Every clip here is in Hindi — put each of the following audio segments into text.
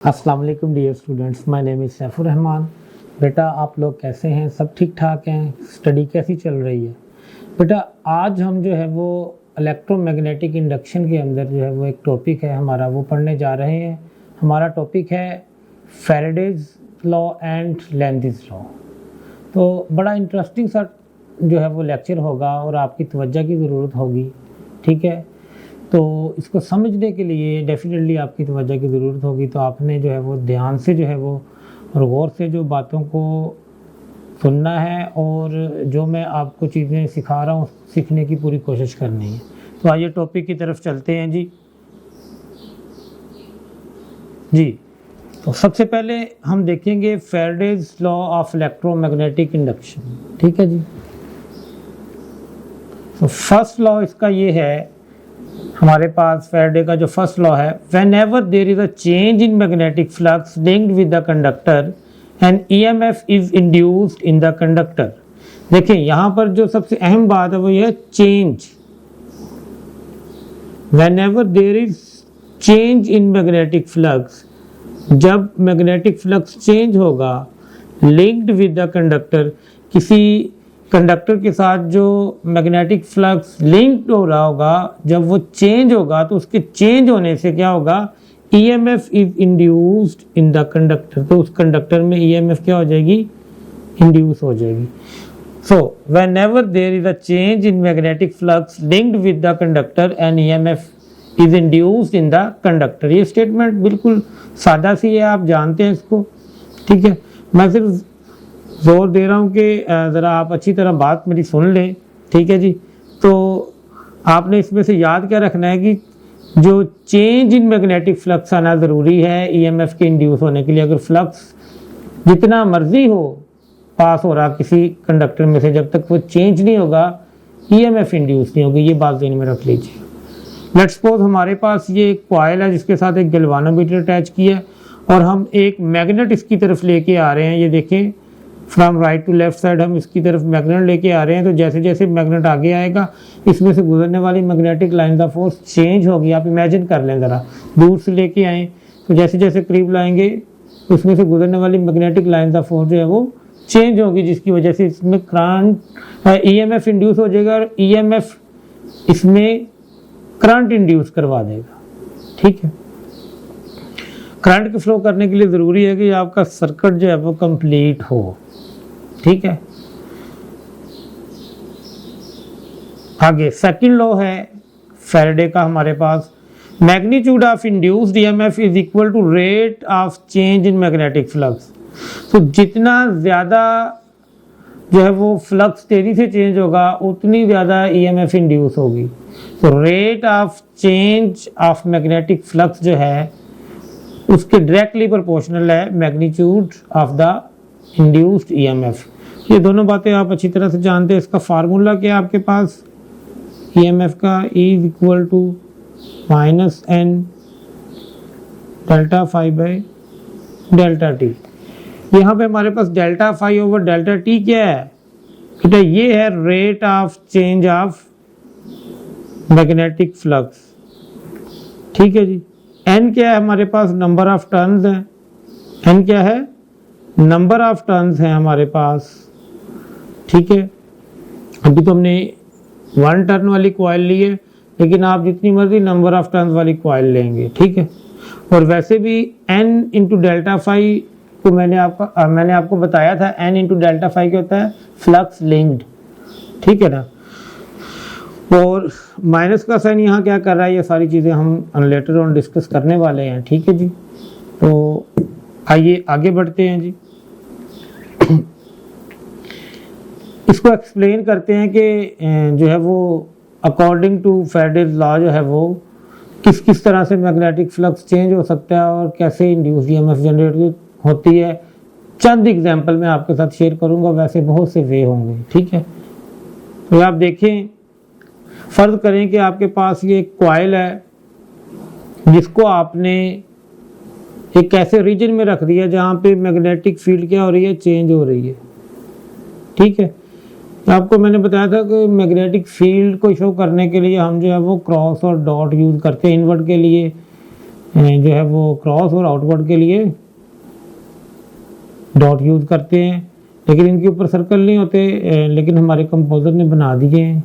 अस्सलाम वालेकुम dear students, my name is Saifur Rahman. बेटा आप लोग कैसे हैं? सब ठीक ठाक हैं? स्टडी कैसी चल रही है? बेटा आज हम जो है वो इलेक्ट्रोमैग्नेटिक इंडक्शन के अंदर जो है वो एक टॉपिक है हमारा, वो पढ़ने जा रहे हैं। हमारा टॉपिक है Faraday's law and Lenz law. तो बड़ा इंटरेस्टिंग सा जो है वो लेक्चर होगा और आपकी तवज्जो की ज़रूरत होगी, ठीक है। तो इसको समझने के लिए डेफिनेटली आपकी तवज्जो की ज़रूरत होगी, तो आपने जो है वो ध्यान से जो है वो और गौर से जो बातों को सुनना है और जो मैं आपको चीज़ें सिखा रहा हूँ सीखने की पूरी कोशिश करनी है। तो आइए टॉपिक की तरफ चलते हैं जी। तो सबसे पहले हम देखेंगे Faraday's law of electromagnetic induction, ठीक है जी। तो फर्स्ट लॉ इसका ये है, हमारे पास फैराडे का जो फर्स्ट लॉ है, whenever there is a change in magnetic flux linked with the conductor and EMF is induced in the conductor. देखिए यहाँ पर जो सबसे अहम बात है वो ये है change. Whenever there is change in magnetic flux, जब मैग्नेटिक फ्लक्स चेंज होगा लिंक्ड विद द कंडक्टर, किसी कंडक्टर के साथ जो मैग्नेटिक फ्लक्स लिंक्ड हो रहा होगा, जब वो चेंज होगा तो उसके चेंज होने से क्या होगा, EMF is induced in the conductor. तो उस कंडक्टर में ईएमएफ क्या हो जाएगी, इंड्यूस हो जाएगी। So whenever there is a change in magnetic flux linked with the conductor and EMF is induced in the conductor. ये स्टेटमेंट बिल्कुल सादा सी है, आप जानते हैं इसको, ठीक है। मैं सिर्फ जोर दे रहा हूँ कि ज़रा आप अच्छी तरह बात मेरी सुन लें, ठीक है जी। तो आपने इसमें से याद क्या रखना है कि जो चेंज इन मैग्नेटिक फ्लक्स आना ज़रूरी है ईएमएफ के इंड्यूस होने के लिए। अगर फ्लक्स जितना मर्जी हो पास हो रहा किसी कंडक्टर में से, जब तक वो चेंज नहीं होगा ईएमएफ इंड्यूस नहीं होगी। ये बात ध्यान में रख लीजिए। लेट्स सपोज हमारे पास ये एक कॉइल है जिसके साथ एक गैल्वानोमीटर अटैच किया है और हम एक मैग्नेट इसकी तरफ लेके आ रहे हैं। ये देखें, from right to left side हम इसकी तरफ मैग्नेट लेके आ रहे हैं। तो जैसे जैसे मैग्नेट आगे आएगा इसमें से गुजरने वाली मैग्नेटिक लाइन का फोर्स चेंज होगी। आप इमेजिन कर लें, ज़रा दूर से लेके आएँ तो जैसे जैसे करीब लाएंगे उसमें से गुजरने वाली मैग्नेटिक लाइन का फोर्स जो है वो चेंज होगी, जिसकी वजह से इसमें करंट ईएमएफ इंड्यूस हो जाएगा और ईएमएफ इसमें करंट इंड्यूस करवा देगा, ठीक है। करंट को फ्लो करने के लिए ज़रूरी है कि आपका सर्किट जो है वो कंप्लीट हो, ठीक है। आगे सेकंड लॉ है फैराडे का हमारे पास, magnitude of induced EMF is equal to rate of change in magnetic flux. तो जितना ज़्यादा जो है वो फ्लक्स तेजी से चेंज होगा उतनी ज़्यादा ईएमएफ इंड्यूस होगी। तो rate of change of magnetic flux जो है उसके डायरेक्टली प्रोपोर्शनल है magnitude of the induced EMF. ये दोनों बातें आप अच्छी तरह से जानते हैं। इसका फार्मूला क्या है आपके पास, ईएमएफ का is equal to minus N delta phi by delta t. यहाँ पे हमारे पास delta phi over delta t क्या है बेटा, ये है rate of change of magnetic flux, ठीक है जी। एन क्या है हमारे पास, नंबर ऑफ टर्न्स हैं। एन क्या है, नंबर ऑफ टर्न्स हैं हमारे पास, ठीक है। अभी तो हमने वन टर्न वाली कॉइल ली है, लेकिन आप जितनी मर्जी नंबर ऑफ टर्न्स वाली कॉइल लेंगे, ठीक है। और वैसे भी एन इंटू डेल्टा फाई को मैंने आपको बताया था, एन इंटू डेल्टा फाई क्या होता है, फ्लक्स लिंक्ड, ठीक है ना। और माइनस का साइन यहाँ क्या कर रहा है, ये सारी चीज़ें हम लेटर ऑन डिस्कस करने वाले हैं, ठीक है जी। तो आइए आगे बढ़ते हैं जी। इसको एक्सप्लेन करते हैं कि जो है वो अकॉर्डिंग टू फैराडेज लॉ जो है वो किस किस तरह से मैग्नेटिक फ्लक्स चेंज हो सकता है और कैसे इंड्यूस ईएमएफ जनरेट होती है। चंद एग्जांपल मैं आपके साथ शेयर करूंगा, वैसे बहुत से वे होंगे, ठीक है। तो आप देखें, फर्ज करें कि आपके पास ये एक कॉइल है जिसको आपने एक ऐसे रीजन में रख दिया जहाँ पे मैग्नेटिक फील्ड क्या हो रही है, चेंज हो रही है, ठीक है। आपको मैंने बताया था कि मैग्नेटिक फील्ड को शो करने के लिए हम जो है वो क्रॉस और डॉट यूज़ करते हैं। इन्वर्ट के लिए जो है वो क्रॉस और आउटवर्ड के लिए डॉट यूज़ करते हैं, लेकिन इनके ऊपर सर्कल नहीं होते, लेकिन हमारे कंपोजर ने बना दिए हैं,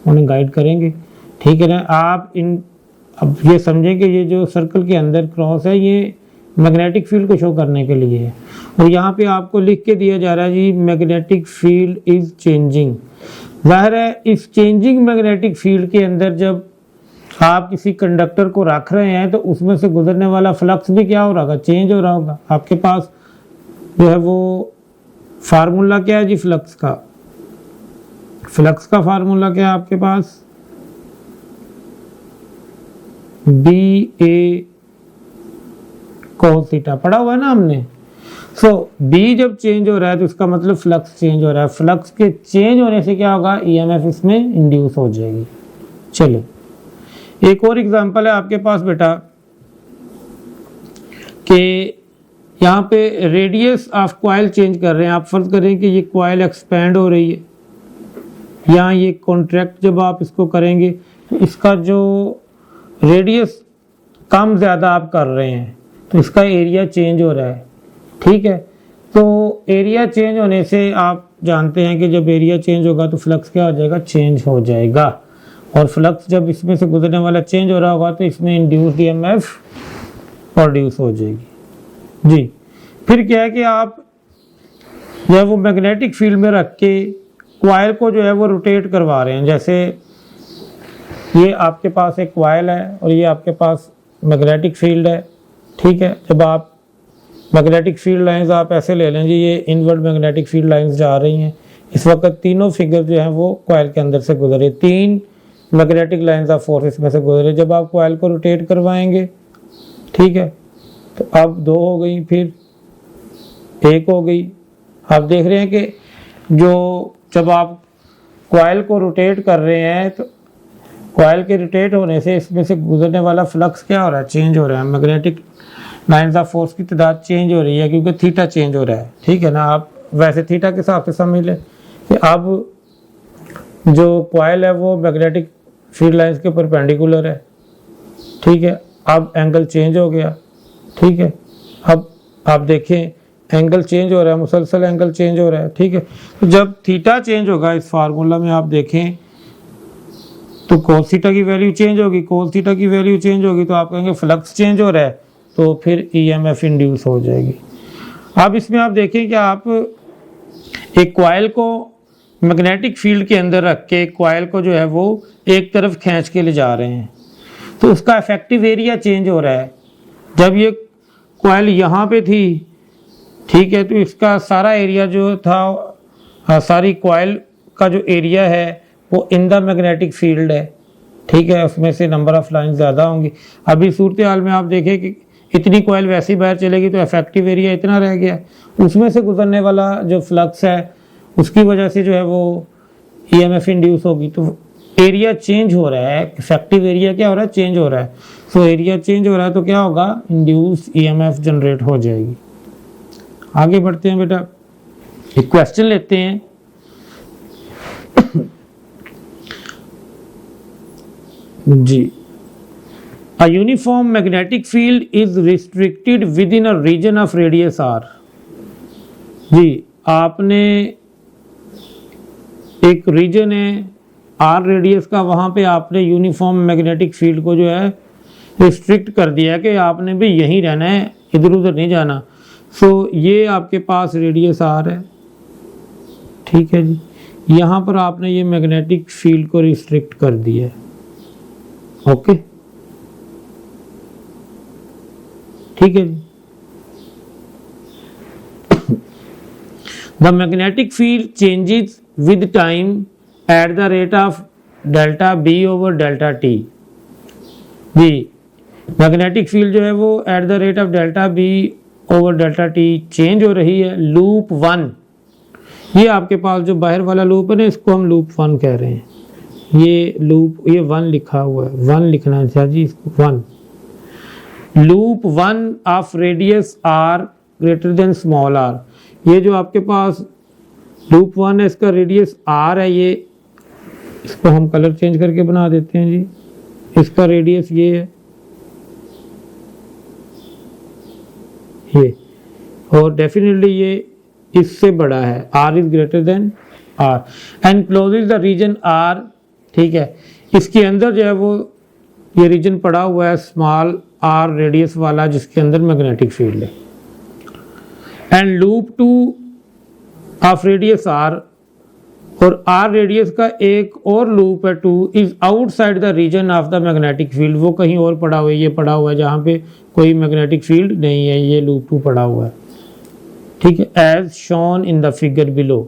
उन्हें गाइड करेंगे। ठीक है ना। आप अब ये समझें कि ये जो सर्कल के अंदर क्रॉस है ये मैग्नेटिक फील्ड को शो करने के लिए है, और यहाँ पे आपको लिख के दिया जा रहा है जी मैग्नेटिक फील्ड इज चेंजिंग। जाहिर है इस चेंजिंग मैग्नेटिक फील्ड के अंदर जब आप किसी कंडक्टर को रख रहे हैं तो उसमें से गुजरने वाला फ्लक्स भी क्या हो रहा होगा, चेंज हो रहा होगा। आपके पास जो है वो फार्मूला क्या है जी फ्लक्स का, फार्मूला क्या है आपके पास, बी ए cos थीटा पढ़ा हुआ है ना हमने। सो बी जब चेंज हो रहा है तो उसका मतलब फ्लक्स चेंज हो रहा है, फ्लक्स के चेंज होने से क्या होगा, ईएमएफ इसमें इंड्यूस हो जाएगी। चलिए एक और एग्जांपल है आपके पास बेटा कि यहाँ पे रेडियस ऑफ कॉइल चेंज कर रहे हैं। आप फर्ज करें कि ये कॉइल एक्सपेंड हो रही है, यहाँ ये कॉन्ट्रैक्ट जब आप इसको करेंगे तो इसका जो रेडियस कम ज़्यादा आप कर रहे हैं तो इसका एरिया चेंज हो रहा है। ठीक है, तो एरिया चेंज होने से आप जानते हैं कि जब एरिया चेंज होगा तो फ्लक्स क्या हो जाएगा, चेंज हो जाएगा, और फ्लक्स जब इसमें से गुजरने वाला चेंज हो रहा होगा तो इसमें इंड्यूस्ड ईएमएफ प्रोड्यूस हो जाएगी जी। फिर क्या है कि आप जो है वो मैग्नेटिक फील्ड में रख के कॉइल को जो है वो रोटेट करवा रहे हैं। जैसे ये आपके पास एक कॉइल है और ये आपके पास मैग्नेटिक फील्ड है। ठीक है, जब आप मैग्नेटिक फील्ड लाइंस आप ऐसे ले लें जी, ये इनवर्ड मैग्नेटिक फील्ड लाइंस जा रही हैं इस वक्त, तीनों फिगर जो हैं वो कॉइल के अंदर से गुजरे, 3 मैग्नेटिक लाइंस ऑफ फोर्स में से गुजरे। जब आप कॉइल को रोटेट करवाएंगे, ठीक है, तो अब 2 हो गई, फिर 1 हो गई। आप देख रहे हैं कि जो जब आप कॉइल को रोटेट कर रहे हैं तो कॉइल के रोटेट होने से इसमें से गुजरने वाला फ्लक्स क्या हो रहा है, चेंज हो रहा है। मैग्नेटिक लाइंस ऑफ फोर्स की तादाद चेंज हो रही है क्योंकि थीटा चेंज हो रहा है। ठीक है ना, आप वैसे थीटा के हिसाब से समझ लें कि अब जो कॉइल है वो मैग्नेटिक फील्ड लाइंस के परपेंडिकुलर है। ठीक है, अब एंगल चेंज हो गया। ठीक है, अब आप देखें एंगल चेंज हो रहा है, मुसलसल एंगल चेंज हो रहा है। ठीक है, तो जब थीटा चेंज होगा इस फार्मूला में आप देखें तो कोस थीटा की वैल्यू चेंज होगी, कोस थीटा की वैल्यू चेंज होगी तो आप कहेंगे फ्लक्स चेंज हो रहा है, तो फिर ईएमएफ इंड्यूस हो जाएगी। अब इसमें आप देखें कि आप एक कॉइल को मैग्नेटिक फील्ड के अंदर रख के कॉइल को जो है वो एक तरफ खींच के ले जा रहे हैं तो उसका इफेक्टिव एरिया चेंज हो रहा है। जब ये कॉइल यहाँ पे थी, ठीक है, तो इसका सारा एरिया जो था, सारी कॉइल का जो एरिया है वो इन द मैग्नेटिक फील्ड है। ठीक है, उसमें से नंबर ऑफ लाइन ज़्यादा होंगी। अभी सूरत हाल में आप देखें कि इतनी कॉइल वैसी बाहर चलेगी तो इफेक्टिव एरिया इतना रह गया, उसमें से गुजरने वाला जो फ्लक्स है उसकी वजह से जो है वो ईएमएफ इंड्यूस होगी, तो एरिया चेंज हो रहा है। इफेक्टिव एरिया क्या हो रहा है, चेंज हो रहा है। सो एरिया चेंज हो रहा है तो क्या होगा, इंड्यूस ईएमएफ जनरेट हो जाएगी। आगे बढ़ते हैं बेटा, एक क्वेश्चन लेते हैं। जी, a uniform magnetic field is restricted within a region of radius r। जी, आपने एक रीजन है r रेडियस का, वहां पे आपने यूनिफॉर्म मैग्नेटिक फील्ड को जो है रिस्ट्रिक्ट कर दिया कि आपने भी यहीं रहना है, इधर उधर नहीं जाना। सो ये आपके पास रेडियस r है। ठीक है जी, यहाँ पर आपने ये मैग्नेटिक फील्ड को रिस्ट्रिक्ट कर दिया है। ओके, ठीक है जी। The magnetic field changes with time at the rate of delta B over delta t. जी, मैग्नेटिक फील्ड जो है वो at the rate of delta B over delta t change हो रही है। लूप 1, ये आपके पास जो बाहर वाला लूप है ना, इसको हम लूप 1 कह रहे हैं। ये लूप, ये 1 लिखा हुआ है, 1 लिखना चाहिए जी इसको, 1। Loop 1 of radius r greater than small r। ये जो आपके पास लूप 1 है इसका रेडियस r है, ये इसको हम कलर चेंज करके बना देते हैं जी। इसका रेडियस ये है, ये, और डेफिनेटली ये इससे बड़ा है, r is greater than r and closes the region r, ठीक है, इसके अंदर जो है वो ये रीजन पड़ा हुआ है स्मॉल r रेडियस वाला जिसके अंदर मैग्नेटिक फील्ड है, and loop 2 of radius r, और r रेडियस का एक और लूप है 2 is outside the region of the magnetic field, वो कहीं और पड़ा हुआ है, ये पड़ा हुआ है जहाँ पे कोई मैग्नेटिक फील्ड नहीं है, ये लूप 2 पड़ा हुआ है, ठीक है, as shown in the figure below,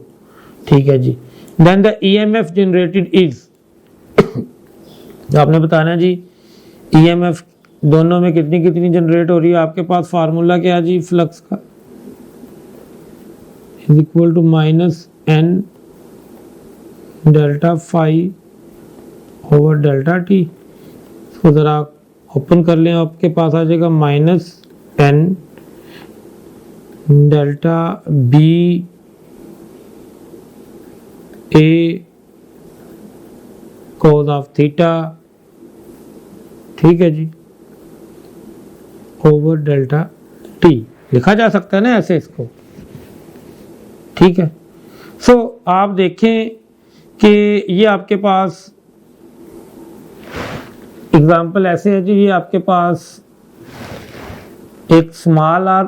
ठीक है जी। Then the EMF generated is, आपने बताना जी ईएमएफ दोनों में कितनी कितनी जनरेट हो रही है, आपके पास फार्मूला क्या है जी फ्लक्स का, is equal to minus N delta phi over delta T, इसको ज़रा ओपन कर लें, आपके पास आ जाएगा minus N delta B A cos of theta, ठीक है जी, ओवर डेल्टा टी लिखा जा सकता है ना ऐसे इसको, ठीक है। सो आप देखें कि ये आपके पास एग्जाम्पल ऐसे है जी, ये आपके पास एक स्मॉल आर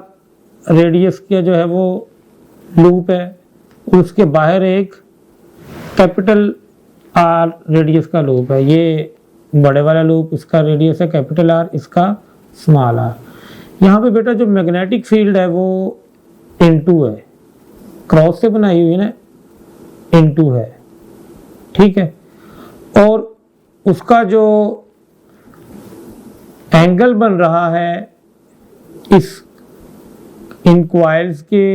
रेडियस का जो है वो लूप है, उसके बाहर एक कैपिटल आर रेडियस का लूप है, ये बड़े वाला लूप इसका रेडियस है कैपिटल आर, इसका स्मॉल आर। यहाँ पे बेटा जो मैग्नेटिक फील्ड है वो इनटू है, क्रॉस से बनाई हुई है ना, इनटू है, ठीक है, और उसका जो एंगल बन रहा है इस इन क्वाइल्स के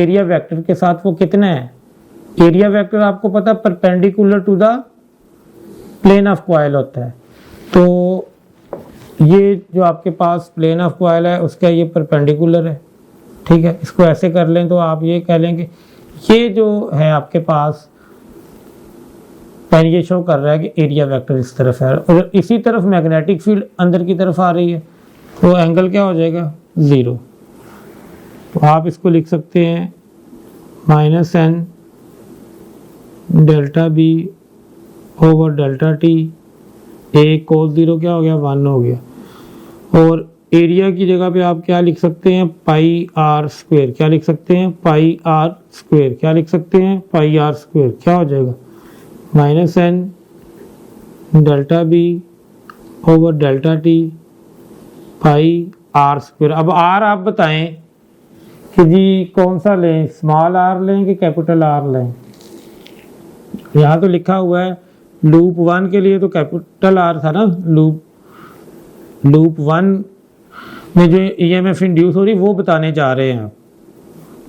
एरिया वेक्टर के साथ वो कितना है, एरिया वेक्टर आपको पता है perpendicular to the plane of coil होता है, तो ये जो आपके पास प्लेन ऑफ क्वाइल है उसका ये परपेंडिकुलर है, ठीक है, इसको ऐसे कर लें तो आप ये कह लेंगे ये जो है आपके पास ये शो कर रहा है कि एरिया वेक्टर इस तरफ है और इसी तरफ मैग्नेटिक फील्ड अंदर की तरफ आ रही है, तो एंगल क्या हो जाएगा 0, तो आप इसको लिख सकते हैं minus N delta B over delta t, a cos 0 क्या हो गया 1 हो गया, और एरिया की जगह पे आप क्या लिख सकते हैं पाई आर स्क्वायर, क्या लिख सकते हैं पाई आर स्क्वायर, क्या लिख सकते हैं पाई आर स्क्वायर, क्या हो जाएगा minus N delta B over delta T pi R square. अब आर आप बताएं कि जी कौन सा लें, स्मॉल आर लें कि कैपिटल आर लें, यहाँ तो लिखा हुआ है लूप 1 के लिए तो कैपिटल आर था ना, लूप 1 में जो ईएमएफ इंड्यूस हो रही वो बताने जा रहे हैं आप,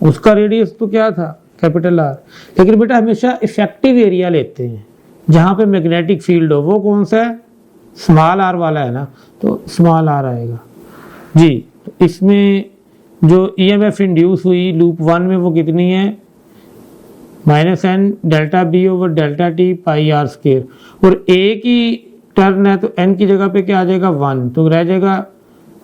उसका रेडियस तो क्या था कैपिटल आर, लेकिन बेटा हमेशा इफेक्टिव एरिया लेते हैं जहाँ पे मैग्नेटिक फील्ड हो, वो कौन सा है स्मॉल आर वाला है ना, तो स्मॉल आर आएगा जी। तो इसमें जो ईएमएफ इंड्यूस हुई लूप 1 में वो कितनी है minus N delta B over delta T pi R square, और ए की टर्न है तो एन की जगह पे क्या आ जाएगा 1, तो रह जाएगा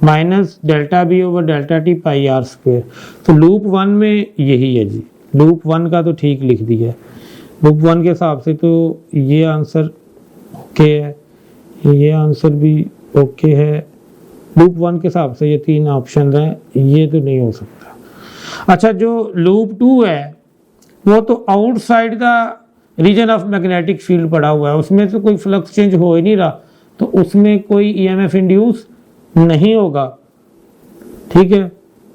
minus delta B over delta T pi R square. तो लूप 1 में यही है जी, लूप 1 का तो ठीक लिख दिया है, लूप 1 के हिसाब से तो ये आंसर ओके है, ये आंसर भी ओके है, लूप 1 के हिसाब से ये 3 ऑप्शन हैं, ये तो नहीं हो सकता। अच्छा जो लूप 2 है वो तो outside the region of magnetic field पड़ा हुआ है, उसमें तो कोई फ्लक्स चेंज हो ही नहीं रहा, तो उसमें कोई ईएमएफ इंड्यूस नहीं होगा, ठीक है,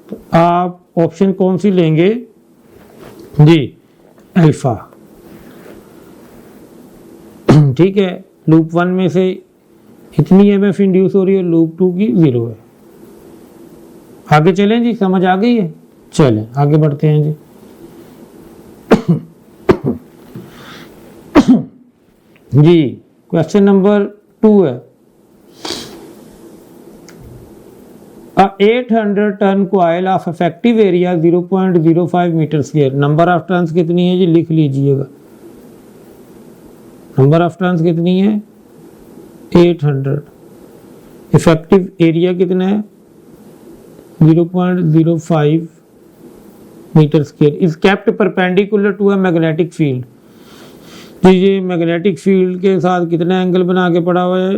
तो आप ऑप्शन कौन सी लेंगे जी अल्फा, ठीक है, लूप 1 में से इतनी ईएमएफ इंड्यूस हो रही है, लूप 2 की 0 है। आगे चलें जी, समझ आ गई है, चलें आगे बढ़ते हैं जी। जी क्वेश्चन नंबर 2 है, 800 turn coil of effective area 0.05 metre square, number of turns कितनी है जी लिख लीजिएगा, नंबर ऑफ टर्न्स कितनी है 800, इफेक्टिव एरिया कितना है 0.05 metre square is kept perpendicular to a magnetic field. तो ये मैग्नेटिक फील्ड के साथ कितना एंगल बना के पड़ा हुआ है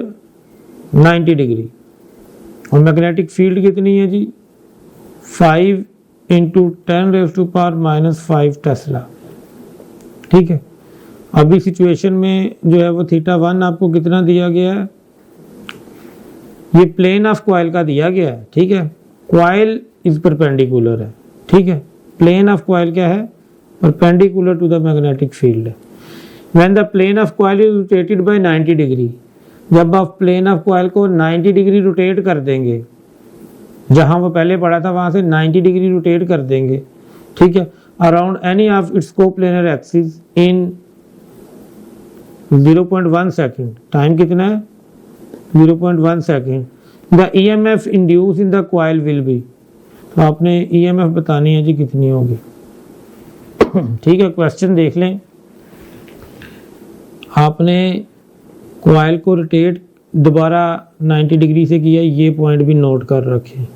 90 डिग्री। और मैग्नेटिक फील्ड कितनी है जी 5 × 10⁻⁻5 टेस्ला। ठीक है, अभी सिचुएशन में जो है वो θ1 आपको कितना दिया गया है, ये प्लेन ऑफ कॉइल का दिया गया है। ठीक है, कॉइल इज परपेंडिकुलर है। ठीक है, प्लेन ऑफ कॉइल क्या है perpendicular to the magnetic field है। When the plane of coil is rotated by 90 degree, जब आप प्लेन ऑफ कॉइल को 90 डिग्री रोटेट कर देंगे, जहां वो पहले पड़ा था वहां से 90 डिग्री रोटेट कर देंगे। ठीक है, around any of its coplanar axis in 0.1 second. Time कितना है 0.1 second. The EMF induce in the coil will be. तो आपने EMF बतानी है जी कितनी होगी। ठीक है, क्वेश्चन देख लें। आपने कॉइल को रोटेट दोबारा 90 डिग्री से किया, ये पॉइंट भी नोट कर रखें।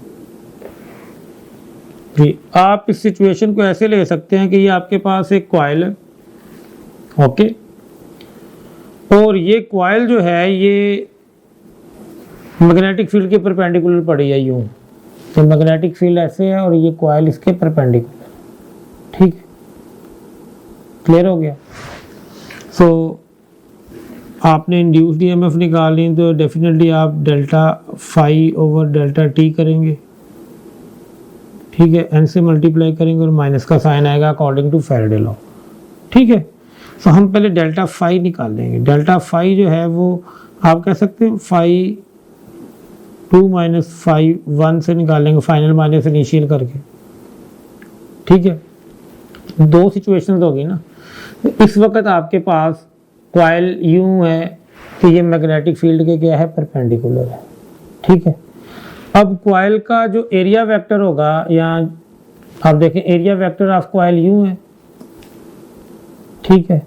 आप इस सिचुएशन को ऐसे ले सकते हैं कि ये आपके पास एक कॉइल है, ओके, और ये कॉइल जो है ये मैग्नेटिक फील्ड के परपेंडिकुलर पड़ी है यूं। तो मैग्नेटिक फील्ड ऐसे है और ये कॉइल इसके परपेंडिकुलर। ठीक, क्लियर हो गया। सो आपने इंड्यूस्ड EMF निकालनी तो डेफिनेटली आप ΔΦ/ΔT करेंगे। ठीक है, n से मल्टीप्लाई करेंगे और माइनस का साइन आएगा अकॉर्डिंग टू फैराडे लॉ। ठीक है, तो हम पहले ΔΦ निकालेंगे। ΔΦ जो है वो आप कह सकते हैं φ2 - φ1 से निकालेंगे, फाइनल माइनस इनिशियल करके। ठीक है, दो सिचुएशंस होगी ना। इस वक्त आपके पास कॉइल यूं है कि ये मैग्नेटिक फील्ड के क्या है परपेंडिकुलर है। ठीक है, अब कॉइल का जो एरिया वेक्टर होगा, यहाँ आप देखें एरिया वेक्टर ऑफ कॉइल यूं है। ठीक है,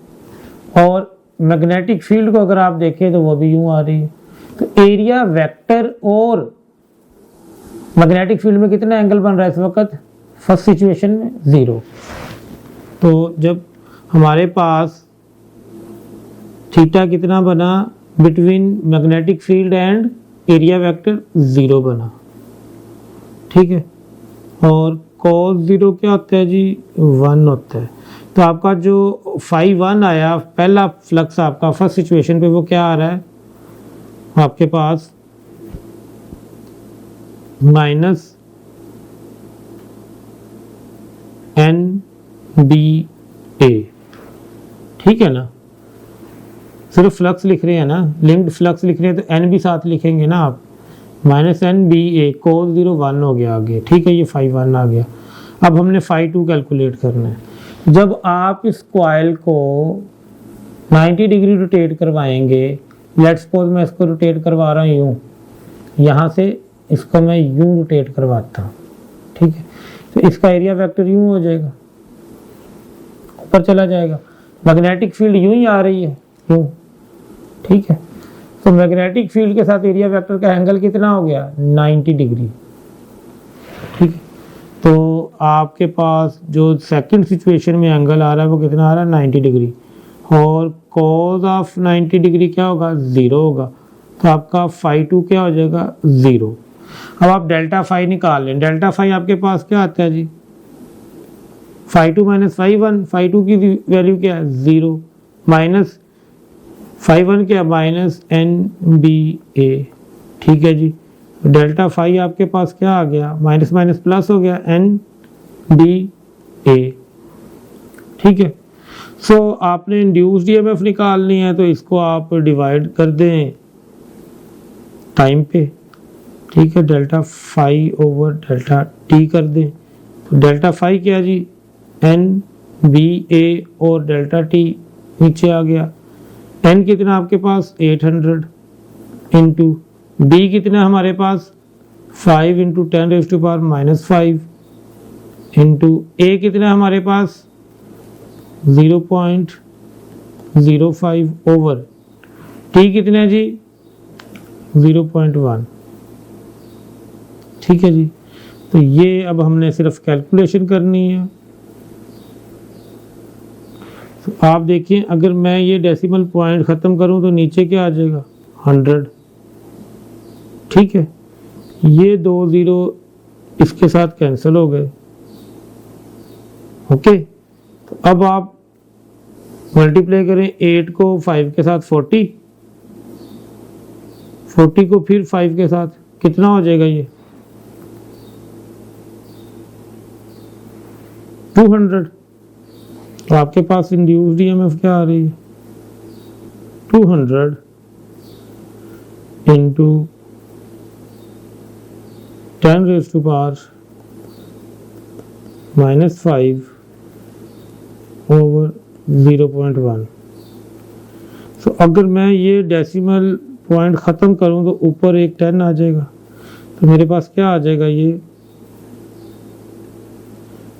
और मैग्नेटिक फील्ड को अगर आप देखें तो वो भी यूं आ रही है। तो एरिया वेक्टर और मैग्नेटिक फील्ड में कितना एंगल बन रहा है इस वक्त फर्स्ट सिचुएशन में 0। तो जब हमारे पास थीटा कितना बना between magnetic field and area vector 0 बना। ठीक है, और cos 0 क्या होता है जी 1 होता है। तो आपका जो φ1 आया पहला फ्लक्स आपका फर्स्ट सिचुएशन पे वो क्या आ रहा है आपके पास -NBA। ठीक है ना, सिर्फ फ्लक्स लिख रहे हैं ना, लिंक्ड फ्लक्स लिख रहे हैं तो n भी साथ लिखेंगे ना आप। -NBA cos 0 1 हो गया आगे। ठीक है, ये φ1 आ गया। अब हमने φ2 कैलकुलेट करना है। जब आप इस कॉइल को 90 डिग्री रोटेट करवाएंगे, लेट्स सपोज मैं इसको रोटेट करवा रहा हूँ यूँ, यहाँ से इसको मैं यूँ रोटेट करवाता हूँ। ठीक है, तो इसका एरिया वेक्टर यूँ हो जाएगा, ऊपर चला जाएगा। मैग्नेटिक फील्ड यूँ ही आ रही है यूँ। ठीक है, तो मैग्नेटिक फील्ड के साथ एरिया वेक्टर का एंगल कितना हो गया 90 डिग्री। ठीक है, तो आपके पास जो सेकंड सिचुएशन में एंगल आ रहा है वो कितना आ रहा है 90 डिग्री, और cos ऑफ 90 डिग्री क्या होगा 0 होगा। तो आपका φ2 क्या हो जाएगा 0। अब आप ΔΦ निकाल लें। ΔΦ आपके पास क्या आता है जी φ2 - φ1। φ2 की वैल्यू क्या है 0 माइनस φ1 क्या -NBA। ठीक है जी, ΔΦ आपके पास क्या आ गया माइनस माइनस प्लस हो गया NBA। ठीक है, सो आपने इंड्यूस्ड EMF निकालनी है तो इसको आप डिवाइड कर दें टाइम पे। ठीक है, ΔΦ/ΔT कर दें। तो ΔΦ क्या जी NBA और ΔT नीचे आ गया। n कितना आपके पास 800 इंटू b कितना हमारे पास 5 × 10⁻⁻5 इंटू a कितना हमारे पास 0.05 ओवर t कितना है जी 0.1। ठीक है जी, तो ये अब हमने सिर्फ कैलकुलेशन करनी है। तो आप देखिए अगर मैं ये डेसिमल पॉइंट ख़त्म करूं तो नीचे क्या आ जाएगा 100। ठीक है, ये 2 ज़ीरो इसके साथ कैंसिल हो गए। ओके, तो अब आप मल्टीप्लाई करें 8 को 5 के साथ 40 को फिर 5 के साथ, कितना हो जाएगा ये 200। तो आपके पास इंड्यूस्ड ईएमएफ क्या आ रही है 200 into 10 raised to power -5 over 0.1। तो अगर मैं ये डेसिमल पॉइंट ख़त्म करूं तो ऊपर एक 10 आ जाएगा। तो मेरे पास क्या आ जाएगा, ये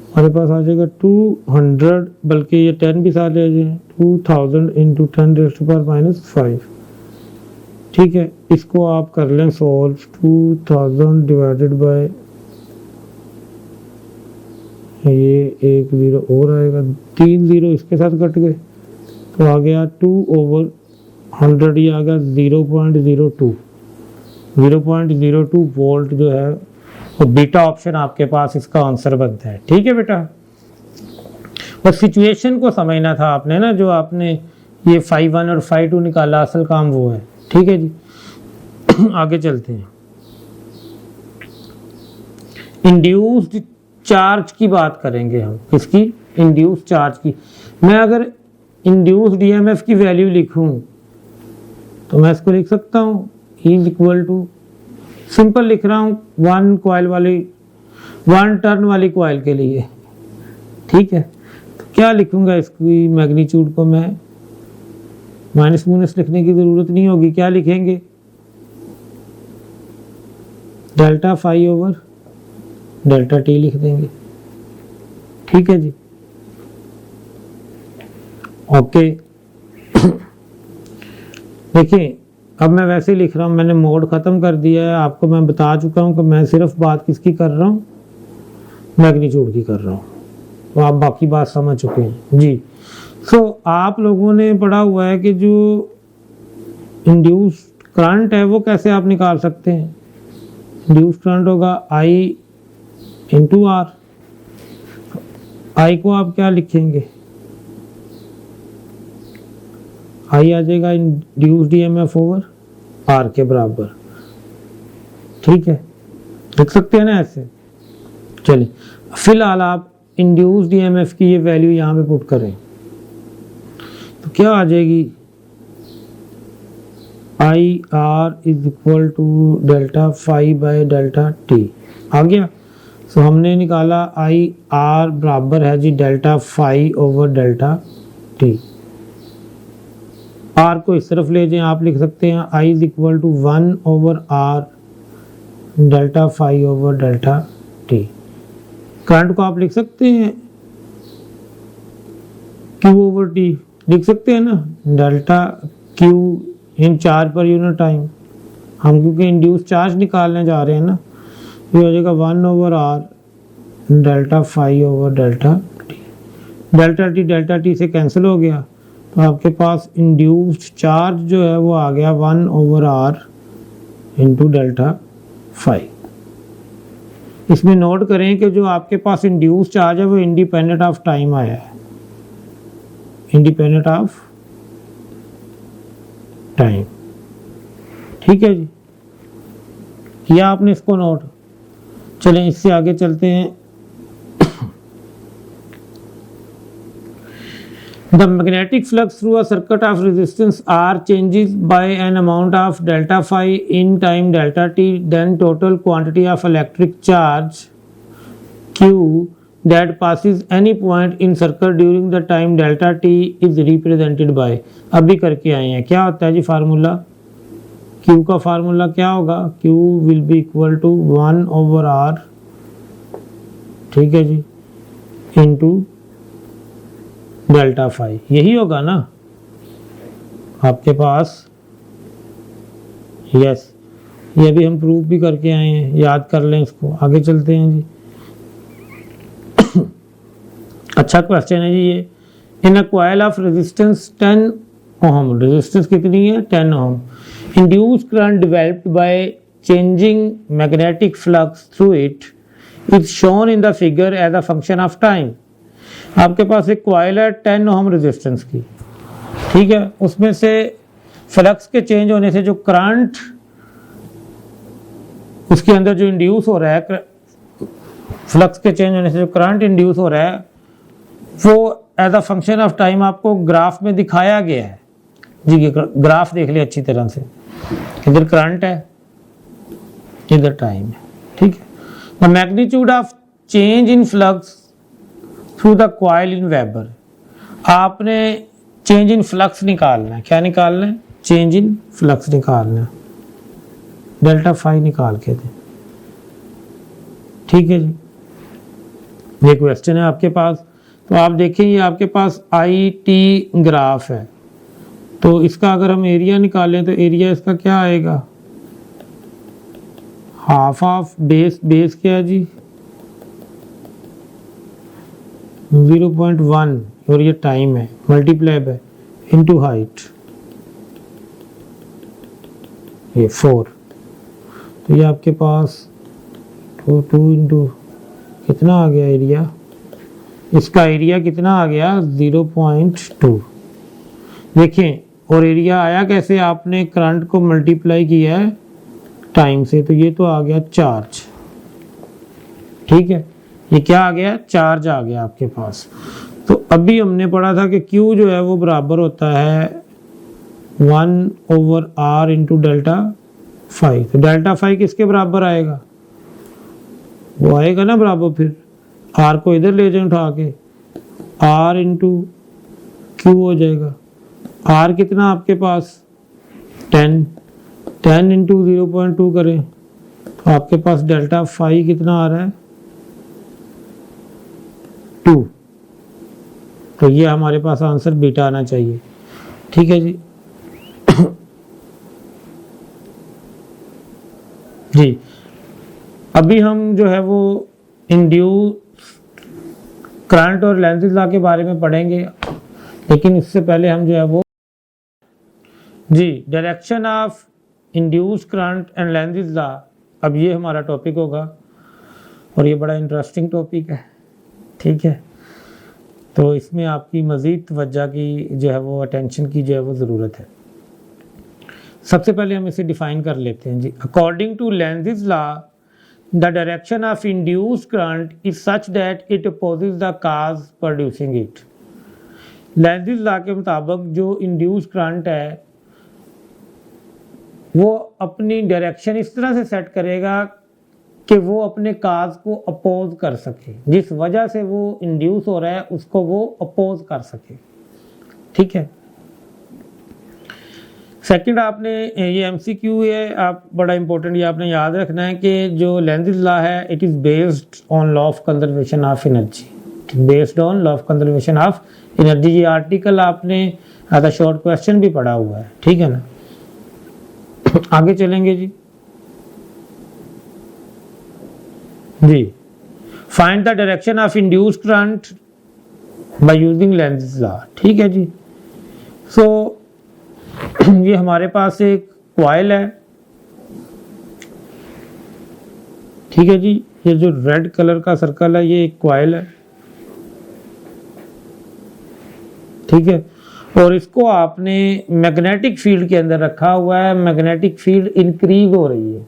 हमारे पास आ जाएगा 200, बल्कि ये 10 भी साथ ले जाए 2000 इंटू 10 raised to power -5। ठीक है, इसको आप कर लें सॉल्व। 2000 डिवाइडेड बाय ये 1 ज़ीरो और आएगा, 3 ज़ीरो इसके साथ कट गए तो आ गया 2/100, ये आ गया 0.02 वोल्ट जो है वो बीटा ऑप्शन आपके पास इसका आंसर बनता है। ठीक है बेटा, बस सिचुएशन को समझना था आपने ना, जो आपने ये 5-1 और 5-2 निकाला असल काम वो है। ठीक है जी, आगे चलते हैं। इंड्यूस्ड चार्ज की बात करेंगे हम, किसकी, इंड्यूस्ड चार्ज की। मैं अगर इंड्यूस्ड ईएमएफ की वैल्यू लिखूं तो मैं इसको लिख सकता हूं इज इक्वल टू, सिंपल लिख रहा हूं 1 टर्न वाली कॉइल के लिए। ठीक है, तो क्या लिखूंगा, इसकी मैग्नीट्यूड को मैं माइनस लिखने की जरूरत नहीं होगी। क्या लिखेंगे, delta phi over delta T लिख देंगे। ठीक है जी, ओके। देखिए अब मैं वैसे ही लिख रहा हूँ, मैंने मोड खत्म कर दिया है। आपको मैं बता चुका हूँ कि मैं सिर्फ बात किसकी कर रहा हूँ, मैग्नीट्यूड की कर रहा हूँ। तो आप बाकी बात समझ चुके हैं जी। सो आप लोगों ने पढ़ा हुआ है कि जो इंड्यूस करंट है वो कैसे आप निकाल सकते हैं। इंड्यूस करंट होगा I इंटू R। I को आप क्या लिखेंगे, I आ जाएगा इंड्यूस्ड ईएमएफ ओवर R के बराबर। ठीक है, लिख सकते हैं ना ऐसे। चलिए फिलहाल आप इंड्यूस्ड ईएमएफ की ये वैल्यू यहाँ पे पुट करें तो क्या आ जाएगी, IR is equal to delta phi by delta t. आ गया। सो हमने निकाला IR बराबर है जी delta phi over delta t. R को इस तरफ ले जाएं, आप लिख सकते हैं I is equal to 1 over R delta phi over delta T. Current को आप लिख सकते हैं Q ओवर T, लिख सकते हैं ना, delta Q in charge per unit time. हम क्योंकि इंड्यूस चार्ज निकालने जा रहे हैं ना, ये हो जाएगा 1 over R delta phi over delta T. Delta T से कैंसिल हो गया तो आपके पास इंड्यूस्ड चार्ज जो है वो आ गया 1 over R into delta phi. इसमें नोट करें कि जो आपके पास इंड्यूस्ड चार्ज है वो इंडिपेंडेंट ऑफ टाइम आया है, इंडिपेंडेंट ऑफ टाइम। ठीक है जी, किया आपने इसको नोट। चलें इससे आगे चलते हैं। The magnetic flux through a circuit of resistance R changes by an amount of delta phi in time delta t, then total quantity of electric charge Q that passes any point in circuit during the time delta t is represented by। अभी करके आए हैं, क्या होता है जी फार्मूला, Q का फार्मूला क्या होगा, Q will be equal to 1 over R, ठीक है जी, इंटू डेल्टा फाई। यही होगा ना आपके पास, यस ये भी हम प्रूफ भी करके आए हैं, याद कर लें इसको। आगे चलते हैं जी। अच्छा क्वेश्चन है जी ये। In a coil of resistance 10 ohm, resistance कितनी है 10 ohm, induce current developed by changing magnetic flux through it is shown in the figure as a function of time. आपके पास एक कॉइल है 10 ओम रेजिस्टेंस की, ठीक है, उसमें से फ्लक्स के चेंज होने से जो करंट उसके अंदर जो इंड्यूस हो रहा है, फ्लक्स के चेंज होने से जो करंट इंड्यूस हो रहा है वो as a function of time आपको ग्राफ में दिखाया गया है जी। ग्राफ देख लिया अच्छी तरह से, इधर करंट है, इधर टाइम है, ठीक है। The magnitude of change in flux through the coil in weber, आपने चेंज इन फ्लक्स निकालना है। क्या निकालना है? चेंज इन फ्लक्स निकालना है, डेल्टा फाई निकाल के दें, ठीक है जी। ये क्वेश्चन है आपके पास। तो आप देखें ये आपके पास आई टी ग्राफ है, तो इसका अगर हम एरिया निकालें तो एरिया इसका क्या आएगा? हाफ ऑफ बेस, बेस क्या है जी 0.1 और ये टाइम है, मल्टीप्लाई बाय इनटू हाइट, ये 4, तो ये आपके पास 2 इंटू कितना आ गया एरिया? इसका एरिया कितना आ गया? 0.2। देखें, और एरिया आया कैसे? आपने करंट को मल्टीप्लाई किया है टाइम से, तो ये तो आ गया चार्ज, ठीक है। ये क्या आ गया? चार्ज आ गया आपके पास। तो अभी हमने पढ़ा था कि Q जो है वो बराबर होता है 1/r इंटू डेल्टा फाई। तो डेल्टा फाई किसके बराबर आएगा? वो आएगा ना बराबर, फिर R को इधर ले जाए उठा के, R इंटू Q हो जाएगा। R कितना आपके पास? 10 इंटू 0.2 करें तो आपके पास डेल्टा फाई कितना आ रहा है? 2। तो ये हमारे पास आंसर बीटा आना चाहिए, ठीक है जी। जी, अभी हम जो है वो इंड्यूस करंट और लेंज़ेस लॉ के बारे में पढ़ेंगे, लेकिन इससे पहले हम जो है वो जी direction of induce current and Lenz's law, अब ये हमारा टॉपिक होगा और ये बड़ा इंटरेस्टिंग टॉपिक है, ठीक है। तो इसमें आपकी मज़ीद तवज्जो की जो है वो अटेंशन की जो है वो ज़रूरत है। सबसे पहले हम इसे डिफाइन कर लेते हैं जी। According to Lenz's law, the direction of induced current is such that it opposes the cause producing it. Lenz's law के मुताबिक जो इंड्यूस्ड करंट है वो अपनी डायरेक्शन इस तरह से सेट करेगा कि वो अपने काज को अपोज कर सके, जिस वजह से वो इंड्यूस हो रहा है उसको वो अपोज कर सके, ठीक है। सेकंड, आपने ये एमसीक्यू है, आप बड़ा इंपॉर्टेंट ये आपने याद रखना है कि जो लेंज़ेस लॉ है it is based on law of conservation of energy, based on law of conservation of energy. ये आर्टिकल आपने आधा शॉर्ट क्वेश्चन भी पढ़ा हुआ है, ठीक है ना। आगे चलेंगे जी। जी, find the direction of induced current by using Lenz's law, ठीक है जी। सो ये हमारे पास एक कॉइल है, ठीक है जी। ये जो रेड कलर का सर्कल है ये एक कॉइल है, ठीक है। और इसको आपने मैग्नेटिक फील्ड के अंदर रखा हुआ है, मैग्नेटिक फील्ड इंक्रीज हो रही है,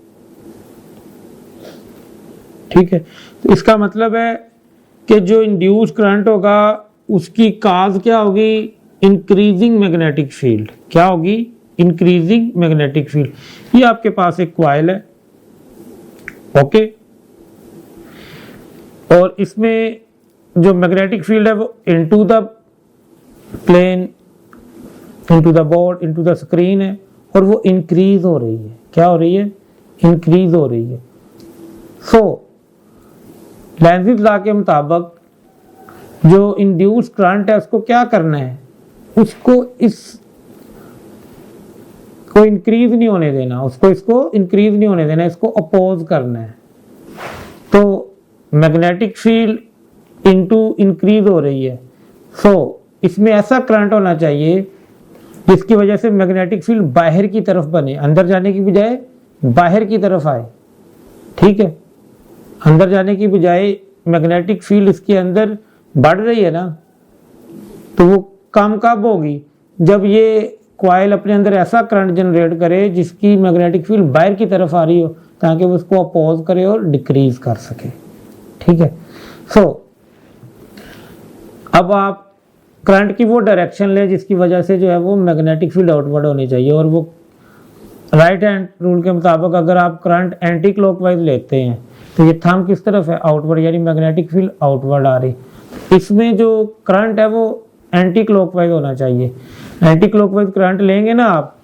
ठीक है। तो इसका मतलब है कि जो इंड्यूस करंट होगा उसकी काज क्या होगी? Increasing magnetic field. क्या होगी? Increasing magnetic field. ये आपके पास एक कॉइल है, ओके, और इसमें जो मैग्नेटिक फील्ड है वो into the plane, into the board, into the screen है, और वो इंक्रीज हो रही है। क्या हो रही है? इंक्रीज हो रही है। सो लेंज़ेस लॉ के मुताबिक जो इंड्यूस करंट है उसको क्या करना है? उसको इस को इंक्रीज नहीं होने देना, इसको इंक्रीज नहीं होने देना, इसको अपोज करना है। तो मैग्नेटिक फील्ड इनटू इंक्रीज हो रही है, इसमें ऐसा करंट होना चाहिए जिसकी वजह से मैग्नेटिक फील्ड बाहर की तरफ बने, अंदर जाने की बजाय बाहर की तरफ आए। ठीक है, अंदर जाने की बजाय मैग्नेटिक फील्ड इसके अंदर बढ़ रही है ना, तो वो काम कब होगी? जब ये कॉइल अपने अंदर ऐसा करंट जनरेट करे जिसकी मैग्नेटिक फील्ड बाहर की तरफ आ रही हो, ताकि वो उसको अपोज करे और डिक्रीज कर सके। ठीक है, अब आप करंट की वो डायरेक्शन लें जिसकी वजह से जो है वो मैग्नेटिक फील्ड आउटवर्ड होनी चाहिए, और वो राइट हैंड रूल के मुताबिक अगर आप करंट एंटी क्लॉकवाइज लेते हैं तो ये थंब किस तरफ है? आउटवर्ड, यानी मैग्नेटिक फील्ड आउटवर्ड आ रही। इसमें जो करंट है वो एंटी क्लॉकवाइज होना चाहिए। एंटी क्लॉकवाइज करंट लेंगे ना आप,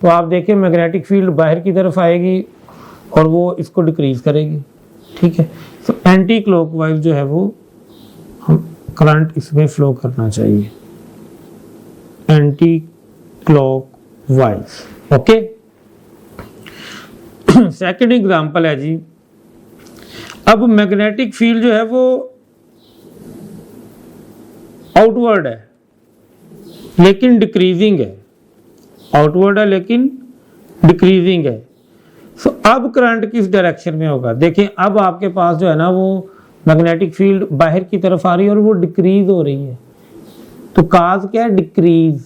तो आप देखिए मैग्नेटिक फील्ड बाहर की तरफ आएगी और वो इसको डिक्रीज करेगी। ठीक है, तो एंटी क्लॉकवाइज जो है वो हम करंट इसमें फ्लो करना चाहिए, anti clockwise. Okay, second example है जी, अब मैग्नेटिक फील्ड जो है वो आउटवर्ड है लेकिन डिक्रीजिंग है, आउटवर्ड है लेकिन डिक्रीजिंग है। अब करंट किस डायरेक्शन में होगा? देखिए, अब आपके पास जो है ना वो मैग्नेटिक फील्ड बाहर की तरफ आ रही है और वो डिक्रीज हो रही है। तो काज क्या है? डिक्रीज।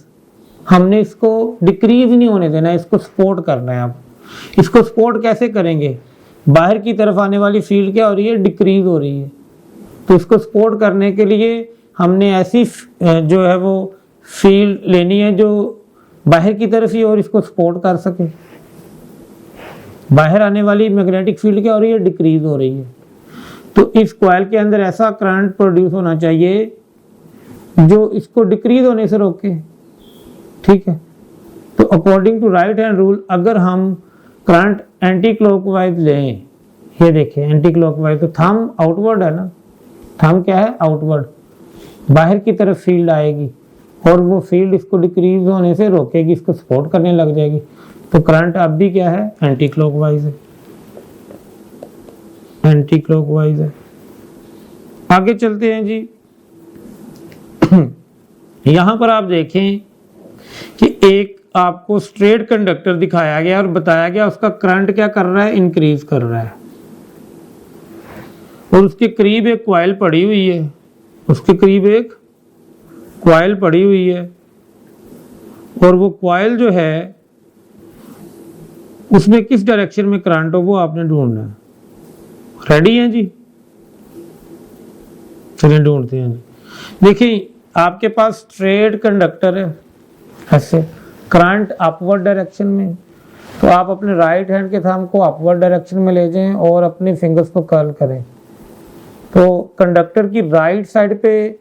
हमने इसको डिक्रीज नहीं होने देना, इसको सपोर्ट करना है। अब इसको सपोर्ट कैसे करेंगे? बाहर की तरफ आने वाली फील्ड क्या हो रही है? डिक्रीज हो रही है। तो इसको सपोर्ट करने के लिए हमने ऐसी जो है वो फील्ड लेनी है जो बाहर की तरफ ही और इसको सपोर्ट कर सके। बाहर आने वाली मैग्नेटिक फील्ड क्या हो रही है? डिक्रीज हो रही है। तो इस कॉइल के अंदर ऐसा करंट प्रोड्यूस होना चाहिए जो इसको डिक्रीज होने से रोके। ठीक है, तो according to right hand rule अगर हम करंट एंटी क्लॉकवाइज लें, ये देखें एंटी क्लॉकवाइज, तो थंब आउटवर्ड है ना, थंब क्या है? आउटवर्ड, बाहर की तरफ फील्ड आएगी और वो फील्ड इसको डिक्रीज होने से रोकेगी, इसको सपोर्ट करने लग जाएगी। तो करंट अब भी क्या है? एंटी क्लॉकवाइज है, एंटी क्लॉकवाइज है। आगे चलते हैं जी। यहां पर आप देखें कि एक आपको स्ट्रेट कंडक्टर दिखाया गया और बताया गया उसका करंट क्या कर रहा है? इंक्रीज कर रहा है। और उसके करीब एक कॉइल पड़ी हुई है, उसके करीब एक कॉइल पड़ी हुई है, और वो कॉइल जो है उसमें किस डायरेक्शन में करंट हो वो आपने ढूंढना है। रेडी हैं जी? चलिए ढूंढते हैं जी। देखिए, आपके पास स्ट्रेट कंडक्टर है, ऐसे करंट अपवर्ड डायरेक्शन में, तो आप अपने राइट हैंड के थंब को अपवर्ड डायरेक्शन में ले जाएं और अपने फिंगर्स को कर्ल करें। तो कंडक्टर की राइट साइड पे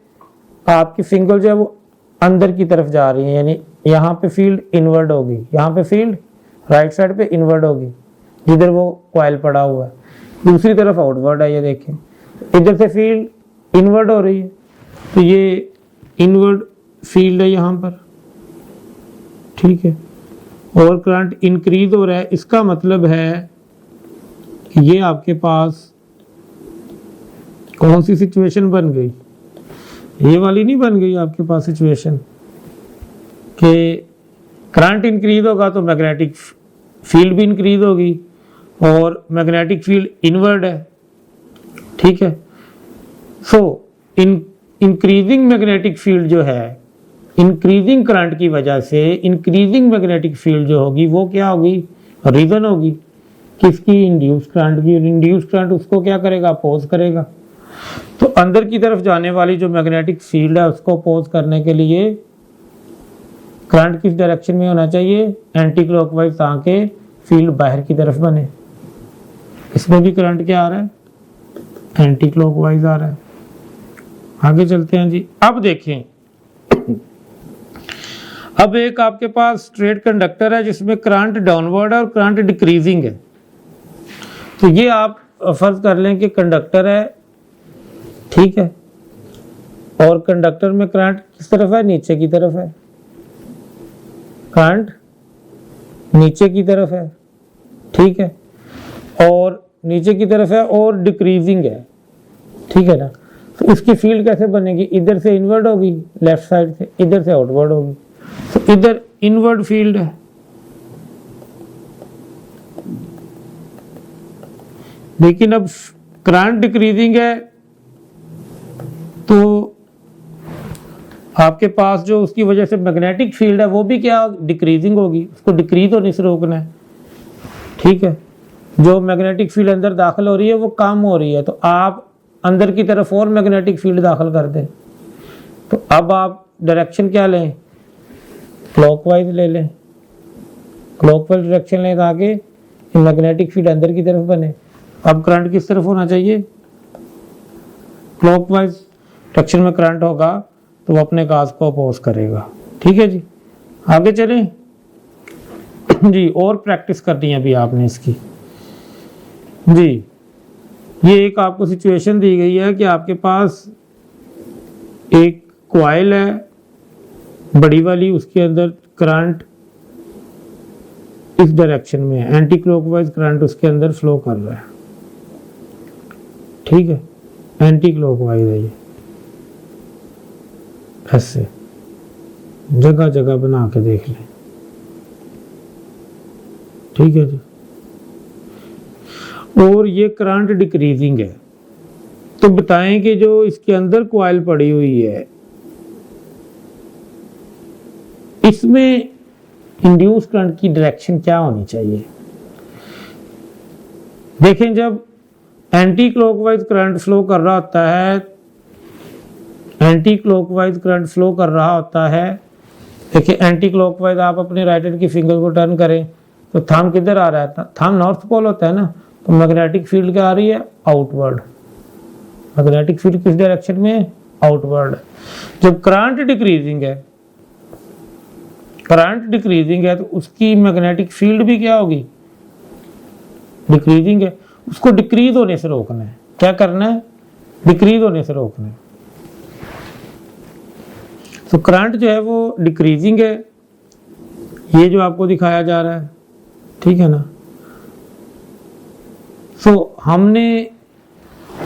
आपकी फिंगर जो है वो अंदर की तरफ जा रही है, यानी यहाँ पे फील्ड इनवर्ड होगी, यहाँ पे फील्ड राइट साइड पे इनवर्ड होगी जिधर वो कॉइल पड़ा हुआ है, दूसरी तरफ आउटवर्ड है। ये देखें, इधर से फील्ड इनवर्ड हो रही है, तो ये इनवर्ड फील्ड है यहाँ पर। ठीक है, और करंट इंक्रीज हो रहा है, इसका मतलब है कि ये आपके पास कौन सी सिचुएशन बन गई? ये वाली नहीं बन गई आपके पास सिचुएशन कि करंट इंक्रीज होगा तो मैग्नेटिक फील्ड भी इंक्रीज होगी, और मैग्नेटिक फील्ड इनवर्ड है। ठीक है, इंक्रीजिंग मैग्नेटिक फील्ड जो है, इंक्रीजिंग करंट की वजह से इंक्रीजिंग मैग्नेटिक फील्ड जो होगी वो क्या होगी? रीजन होगी किसकी? इंड्यूस करंट की। इंड्यूस करंट उसको क्या करेगा? अपोज करेगा। तो अंदर की तरफ जाने वाली जो मैग्नेटिक फील्ड है उसको अपोज करने के लिए करंट किस डायरेक्शन में होना चाहिए? एंटी क्लॉकवाइज, ताकि फील्ड बाहर की तरफ बने। इसमें भी करंट क्या आ रहा है? एंटी क्लॉकवाइज आ रहा है। आगे चलते हैं जी। अब देखें, अब एक आपके पास स्ट्रेट कंडक्टर है जिसमें करंट डाउनवर्ड है और करंट डिक्रीजिंग है। तो ये आप फर्ज कर लें कि कंडक्टर है, ठीक है, और कंडक्टर में करंट किस तरफ है? नीचे की तरफ है। करंट नीचे की तरफ है, ठीक है, और नीचे की तरफ है और डिक्रीजिंग है, ठीक है ना। तो इसकी फील्ड कैसे बनेगी, इधर से इनवर्ड होगी लेफ्ट साइड से, इधर से आउटवर्ड होगी। तो इधर इनवर्ड फील्ड है, लेकिन अब करंट डिक्रीजिंग है तो आपके पास जो उसकी वजह से मैग्नेटिक फील्ड है वो भी क्या डिक्रीजिंग होगी, उसको डिक्रीज होने से रोकना है, ठीक है। जो मैग्नेटिक फील्ड अंदर दाखिल हो रही है वो कम हो रही है, तो आप अंदर की तरफ और मैग्नेटिक फील्ड दाखिल कर दें। तो अब आप डायरेक्शन क्या लें, क्लॉकवाइज ले लें, क्लॉकवाइज डायरेक्शन लें ताकि मैग्नेटिक फील्ड अंदर की तरफ बने। अब करंट किस तरफ होना चाहिए, क्लॉकवाइज डायरेक्शन में करंट होगा तो वो अपने काज को अपोज करेगा, ठीक है जी। आगे चलें जी, और प्रैक्टिस करनी है अभी आपने इसकी जी। ये एक आपको सिचुएशन दी गई है कि आपके पास एक कॉइल है बड़ी वाली, उसके अंदर करंट इस डायरेक्शन में है, एंटी क्लॉकवाइज करंट उसके अंदर फ्लो कर रहा है, ठीक है, एंटी क्लॉकवाइज है ये। ऐसे जगह जगह बना के देख लें, ठीक है जी। और ये करंट डिक्रीजिंग है, तो बताएं कि जो इसके अंदर कॉइल पड़ी हुई है इसमें इंड्यूस करंट की डायरेक्शन क्या होनी चाहिए। देखें, जब एंटी क्लॉकवाइज करंट फ्लो कर रहा होता है, एंटी क्लॉकवाइज करंट फ्लो कर रहा होता है, देखिए एंटी क्लॉकवाइज आप अपने राइट हैंड की फिंगर को टर्न करें तो थंब किधर आ रहा है, थंब नॉर्थ पोल होता है ना, तो मैग्नेटिक फील्ड क्या आ रही है, आउटवर्ड। मैग्नेटिक फील्ड किस डायरेक्शन में, आउटवर्ड। जब करंट डिक्रीजिंग है, करंट डिक्रीजिंग है तो उसकी मैग्नेटिक फील्ड भी क्या होगी, डिक्रीजिंग है। उसको डिक्रीज होने से रोकना है, क्या करना है, डिक्रीज होने से रोकना है। तो करंट जो है वो डिक्रीजिंग है, ये जो आपको दिखाया जा रहा है, ठीक है ना। सो हमने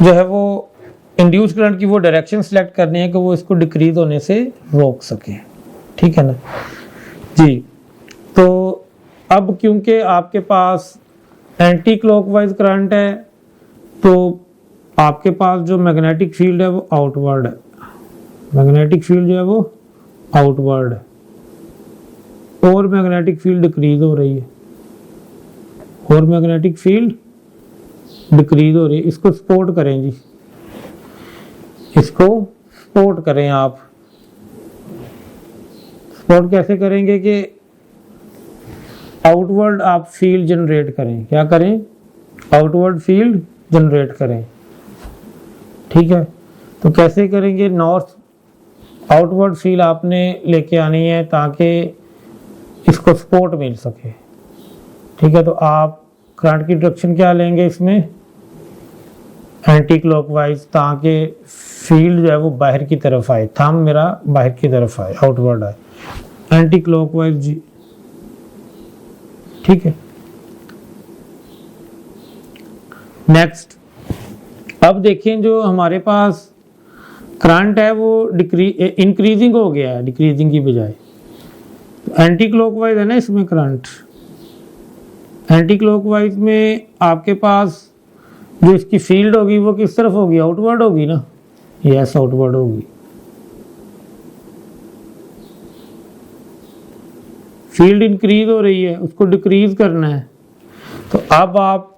जो है वो इंड्यूस करंट की वो डायरेक्शन सेलेक्ट करनी है कि वो इसको डिक्रीज होने से रोक सके, ठीक है ना जी। तो अब क्योंकि आपके पास एंटी क्लॉकवाइज करंट है तो आपके पास जो मैग्नेटिक फील्ड है वो आउटवर्ड है, मैग्नेटिक फील्ड जो है वो आउटवर्ड है, और मैग्नेटिक फील्ड डिक्रीज हो रही है, और मैग्नेटिक फील्ड डिक्रीज हो रही है। इसको सपोर्ट करें जी, इसको सपोर्ट करें आप। सपोर्ट कैसे करेंगे कि आउटवर्ड आप फील्ड जनरेट करें, क्या करें, आउटवर्ड फील्ड जनरेट करें, ठीक है। तो कैसे करेंगे, नॉर्थ आउटवर्ड फील्ड आपने लेके आनी है ताकि इसको सपोर्ट मिल सके, ठीक है। तो आप करंट की डायरेक्शन क्या लेंगे इसमें, एंटी क्लॉकवाइज, ताकि फील्ड जो है वो बाहर की तरफ आए, थंब मेरा बाहर की तरफ आए, आउटवर्ड आए, एंटी क्लॉकवाइज जी, ठीक है। नेक्स्ट, अब देखें जो हमारे पास करंट है वो इंक्रीजिंग हो गया है डिक्रीजिंग की बजाय, तो एंटी क्लॉकवाइज है ना इसमें करंट। एंटी क्लॉकवाइज में आपके पास जो इसकी फील्ड होगी वो किस तरफ होगी, आउटवर्ड होगी ना, यस आउटवर्ड होगी। फील्ड इंक्रीज हो रही है, उसको डिक्रीज करना है। तो अब आप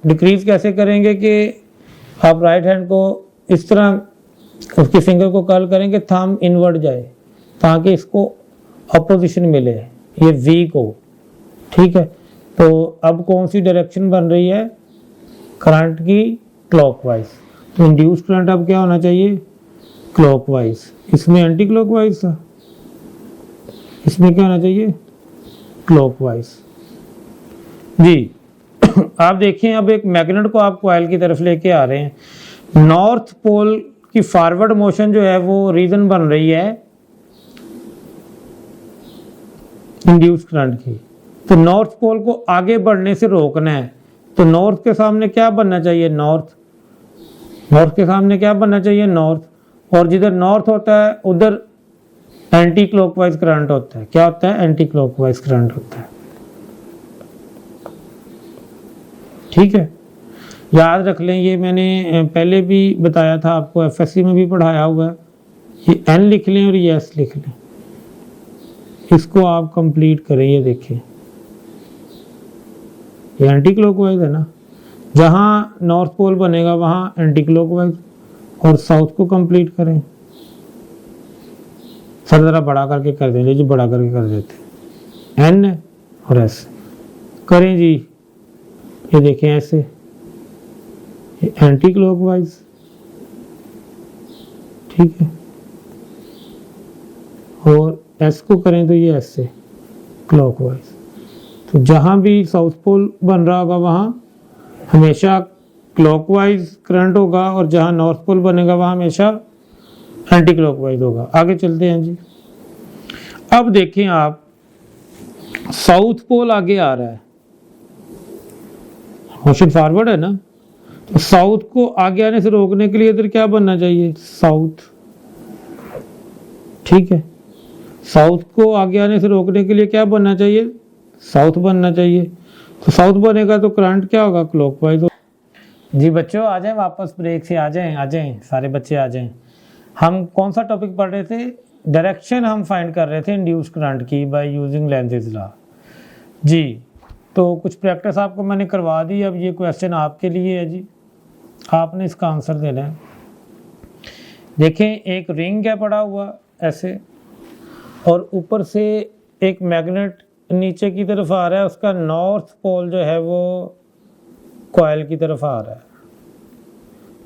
डिक्रीज कैसे करेंगे कि आप राइट हैंड को इस तरह उसकी फिंगर को कर्ल करेंगे, थंब इनवर्ड जाए ताकि इसको अपोजिशन मिले, ये वीक हो, ठीक है। तो अब कौन सी डायरेक्शन बन रही है करंट की, क्लॉकवाइज। तो इंड्यूस करंट अब क्या होना चाहिए, क्लॉकवाइज। इसमें एंटी क्लॉकवाइज था, इसमें क्या होना चाहिए, क्लॉकवाइज जी। आप देखें, अब एक मैग्नेट को आप कॉइल की तरफ लेके आ रहे हैं, नॉर्थ पोल की फॉरवर्ड मोशन जो है वो रीजन बन रही है इंड्यूस करंट की, तो नॉर्थ पोल को आगे बढ़ने से रोकना है, तो नॉर्थ के सामने क्या बनना चाहिए, नॉर्थ के सामने क्या बनना चाहिए, नॉर्थ। और जिधर नॉर्थ होता है उधर एंटी क्लॉकवाइज करंट होता है। क्या होता है, एंटी क्लॉकवाइज करंट होता है। ठीक है, याद रख लें, ये मैंने पहले भी बताया था आपको, एफएससी में भी पढ़ाया हुआ है। ये एन लिख लें और ये एस लिख लें, इसको आप कंप्लीट करें। ये देखिए, ये एंटी क्लॉकवाइज है ना, जहां नॉर्थ पोल बनेगा वहां एंटी क्लॉकवाइज, और साउथ को कंप्लीट करें। सर जरा बड़ा करके कर देंगे जी, बड़ा करके कर देते, एन और एस करें जी। ये देखें ऐसे, ये एंटी क्लॉकवाइज, ठीक है, और एस को करें तो ये एस से क्लॉकवाइज। तो जहां भी साउथ पोल बन रहा होगा वहां हमेशा क्लॉकवाइज करंट होगा, और जहां नॉर्थ पोल बनेगा वहां हमेशा एंटी क्लॉकवाइज होगा। आगे चलते हैं जी। अब देखें आप, साउथ पोल आगे आ रहा है, मोशन फॉरवर्ड है ना, तो साउथ को आगे आने से रोकने के लिए इधर क्या बनना चाहिए, साउथ। ठीक है, साउथ को आगे आने से रोकने के लिए क्या बनना चाहिए, साउथ बनना चाहिए। तो साउथ बनेगा तो करंट क्या होगा, क्लॉकवाइज। जी बच्चों, आ जाएं वापस, ब्रेक से आ जाएं सारे बच्चे आ जाएं। हम कौन सा टॉपिक पढ़ रहे थे, डायरेक्शन हम फाइंड कर रहे थे इंड्यूस करंट की बाय यूजिंग लेंथेज लॉ। जी, तो कुछ प्रैक्टिस आपको मैंने करवा दी। अब ये क्वेश्चन आपके लिए है जी, आपने इसका आंसर देना है। देखें, एक रिंग है पड़ा हुआ ऐसे, और ऊपर से एक मैग्नेट नीचे की तरफ आ रहा है, उसका नॉर्थ पोल जो है वो कॉइल की तरफ आ रहा है।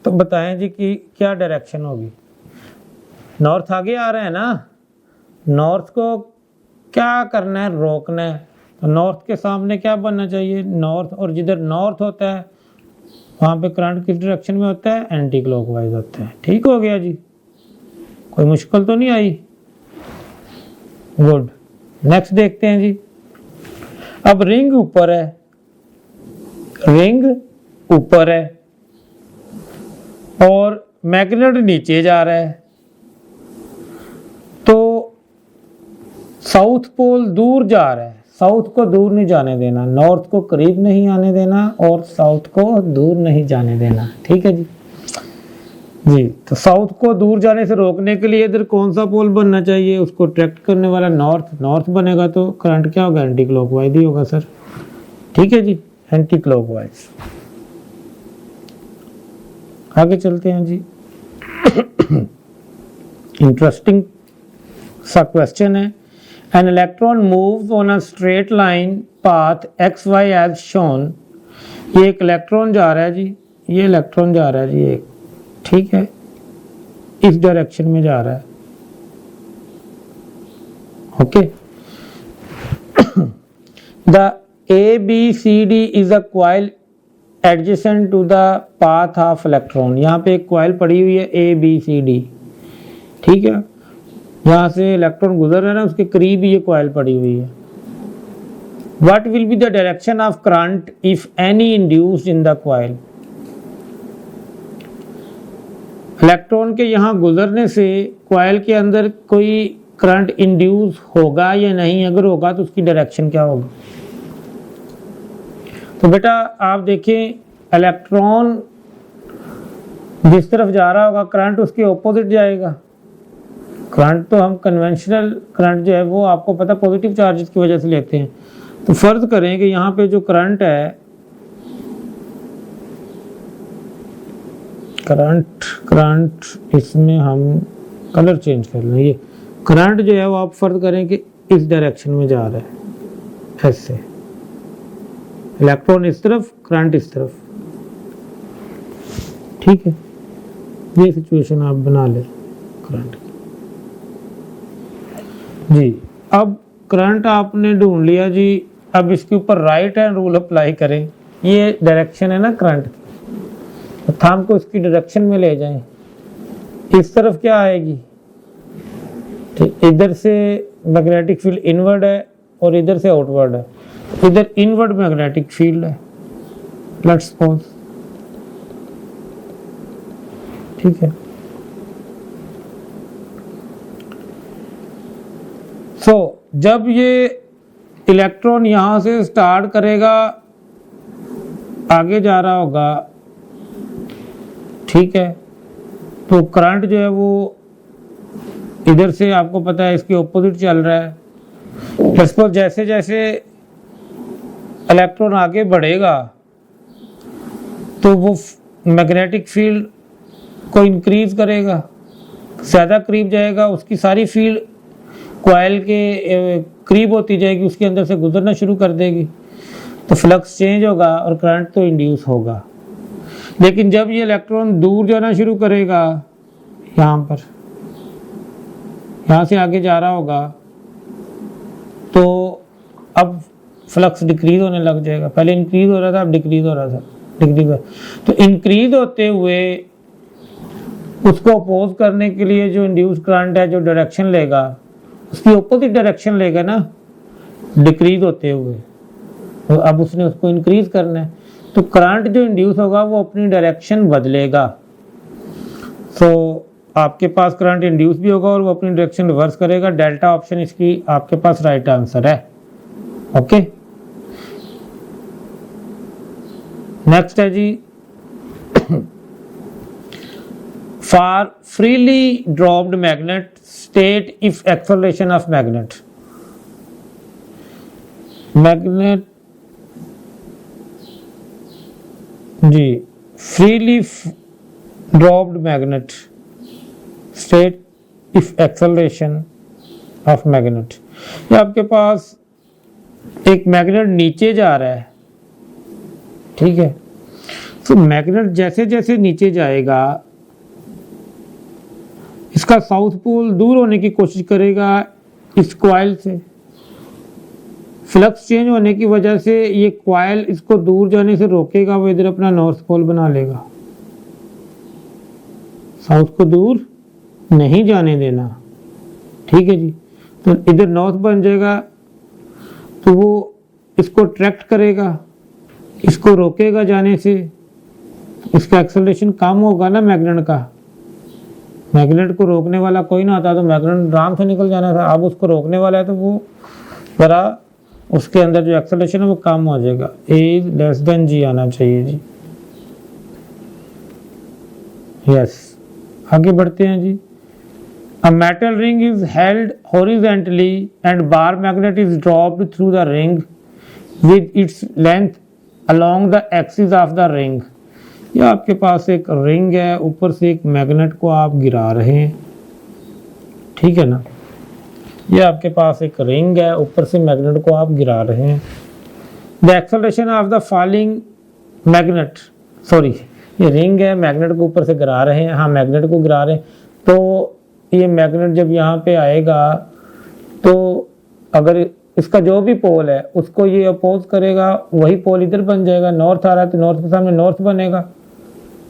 तो बताएं जी कि क्या डायरेक्शन होगी। नॉर्थ आगे आ रहा है ना, नॉर्थ को क्या करना है, रोकना है। तो नॉर्थ के सामने क्या बनना चाहिए, नॉर्थ, और जिधर नॉर्थ होता है वहां पे करंट किस डायरेक्शन में होता है, एंटी क्लॉकवाइज होता है। ठीक हो गया जी, कोई मुश्किल तो नहीं आई। गुड, नेक्स्ट देखते हैं जी। अब रिंग ऊपर है, रिंग ऊपर है और मैग्नेट नीचे जा रहा है, तो साउथ पोल दूर जा रहा है, साउथ को दूर नहीं जाने देना, नॉर्थ को करीब नहीं आने देना और साउथ को दूर नहीं जाने देना। ठीक है जी। जी, तो साउथ को दूर जाने से रोकने के लिए इधर कौन सा पोल बनना चाहिए, उसको ट्रैक्ट करने वाला नॉर्थ बनेगा, तो करंट क्या होगा, एंटी क्लॉकवाइज ही होगा सर। ठीक है जी, एंटी क्लॉकवाइज। आगे चलते हैं जी। इंटरेस्टिंग सा क्वेश्चन है। An electron moves on a straight line path xy as shown। ये एक इलेक्ट्रॉन जा रहा है जी, ये इलेक्ट्रॉन जा रहा है जी एक, ठीक है, इस डायरेक्शन में जा रहा है। Okay, the ABCD is a coil adjacent to the path of electron। यहाँ पे एक कॉइल पड़ी हुई है ABCD, ठीक है, यहाँ से इलेक्ट्रॉन गुजर रहा है ना, उसके करीब ही ये कॉइल पड़ी हुई है। What will be the direction of current if any induced in the coil? Electron के यहाँ गुजरने से कॉइल के अंदर कोई करंट इंड्यूस होगा या नहीं, अगर होगा तो उसकी डायरेक्शन क्या होगी। तो बेटा आप देखें, इलेक्ट्रॉन जिस तरफ जा रहा होगा करंट उसके ऑपोजिट जाएगा। करंट तो हम कन्वेंशनल करंट जो है वो आपको पता पॉजिटिव चार्जेस की वजह से लेते हैं। तो फर्ज करें कि यहाँ पे जो करंट है, करंट इसमें हम कलर चेंज कर लें, ये करंट जो है वो आप फर्ज करें कि इस डायरेक्शन में जा रहा है, ऐसे इलेक्ट्रॉन इस तरफ, करंट इस तरफ। ठीक है, ये सिचुएशन आप बना लें करंट जी। अब करंट आपने ढूंढ लिया जी, अब इसके ऊपर राइट हैंड रूल अप्लाई करें। ये डायरेक्शन है ना करंट, तो थंब को इसकी डायरेक्शन में ले जाएं, इस तरफ क्या आएगी, ठीक, इधर से मैग्नेटिक फील्ड इनवर्ड है और इधर से आउटवर्ड है, इधर इनवर्ड मैग्नेटिक फील्ड है, लेट्स सपोज, ठीक है। सो जब ये इलेक्ट्रॉन यहां से स्टार्ट करेगा, आगे जा रहा होगा, ठीक है, तो करंट जो है वो इधर से आपको पता है इसके ऑपोजिट चल रहा है। सपोज जैसे जैसे इलेक्ट्रॉन आगे बढ़ेगा तो वो मैग्नेटिक फील्ड को इंक्रीज करेगा, ज़्यादा करीब जाएगा, उसकी सारी फील्ड कॉइल के करीब होती जाएगी, उसके अंदर से गुजरना शुरू कर देगी, तो फ्लक्स चेंज होगा और करंट तो इंड्यूस होगा। लेकिन जब ये इलेक्ट्रॉन दूर जाना शुरू करेगा, यहाँ पर, यहाँ से आगे जा रहा होगा, तो अब फ्लक्स डिक्रीज होने लग जाएगा। पहले इंक्रीज हो रहा था, अब डिक्रीज हो रहा था, तो इंक्रीज होते हुए उसको अपोज करने के लिए जो इंड्यूस करंट है, जो डायरेक्शन लेगा, उसकी ऑपोजिट डायरेक्शन लेगा ना, डिक्रीज होते हुए, तो अब उसने उसको इंक्रीज करना है, तो करंट जो इंड्यूस होगा वो अपनी डायरेक्शन बदलेगा। तो आपके पास करंट इंड्यूस भी होगा और वो अपनी डायरेक्शन रिवर्स करेगा। डेल्टा ऑप्शन इसकी आपके पास राइट आंसर है। ओके, नेक्स्ट है जी, for freely dropped magnet state if acceleration of magnet जी, freely dropped magnet state if acceleration of magnet. ये आपके पास एक मैग्नेट नीचे जा रहा है, ठीक है, तो मैग्नेट जैसे जैसे नीचे जाएगा, इसका साउथ पोल दूर होने की कोशिश करेगा इस कॉइल से। फ्लक्स चेंज होने की वजह से ये कॉइल इसको दूर जाने से रोकेगा, वो इधर अपना नॉर्थ पोल बना लेगा, साउथ को दूर नहीं जाने देना, ठीक है जी। तो इधर नॉर्थ बन जाएगा, तो वो इसको अट्रैक्ट करेगा, इसको रोकेगा जाने से, इसका एक्सेलरेशन कम होगा ना मैग्नेट का। मैग्नेट को रोकने वाला कोई ना आता तो मैग्नेट आराम से निकल जाना था, अब उसको रोकने वाला है तो वो जरा उसके अंदर जो एक्सेलरेशन है वो कम हो जाएगा। ए लेस देन जी आना चाहिए जी, यस। आगे बढ़ते हैं जी। A metal ring is held horizontally and bar magnet is dropped through the ring with its length along the axis of the ring। यह आपके पास एक रिंग है, ऊपर से एक मैग्नेट को आप गिरा रहे हैं, ठीक है ना। यह आपके पास एक रिंग है, ऊपर से मैग्नेट को आप गिरा रहे हैं। The acceleration of the falling magnet, sorry, ये रिंग है, मैग्नेट को ऊपर से गिरा रहे हैं, हाँ मैग्नेट को गिरा रहे हैं, तो ये मैग्नेट जब यहाँ पे आएगा तो अगर इसका जो भी पोल है उसको ये अपोज करेगा, वही पोल इधर बन जाएगा। नॉर्थ आ रहा है तो नॉर्थ के सामने नॉर्थ बनेगा,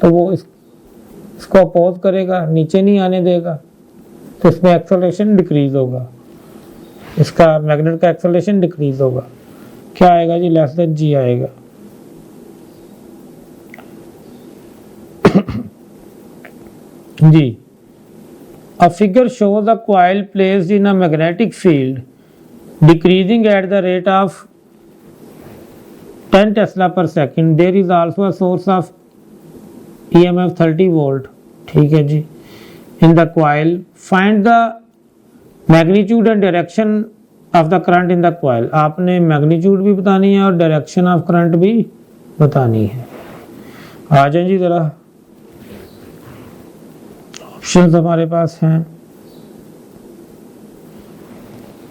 तो वो इसको अपोज करेगा, नीचे नहीं आने देगा, तो इसमें एक्सेलरेशन डिक्रीज होगा, इसका मैग्नेट का एक्सेलरेशन डिक्रीज होगा। क्या आएगा जी? लेस देन जी आएगा। जी, a figure shows a coil placed in a magnetic field decreasing at the rate of 10 Tesla per second. There is also a source of EMF 30 volt, ठीक है जी, in the coil. Find the magnitude and direction of the current in the coil. आपने magnitude भी बतानी है और direction of current भी बतानी है। आ जाए जी जरा, ऑप्शंस हमारे पास हैं।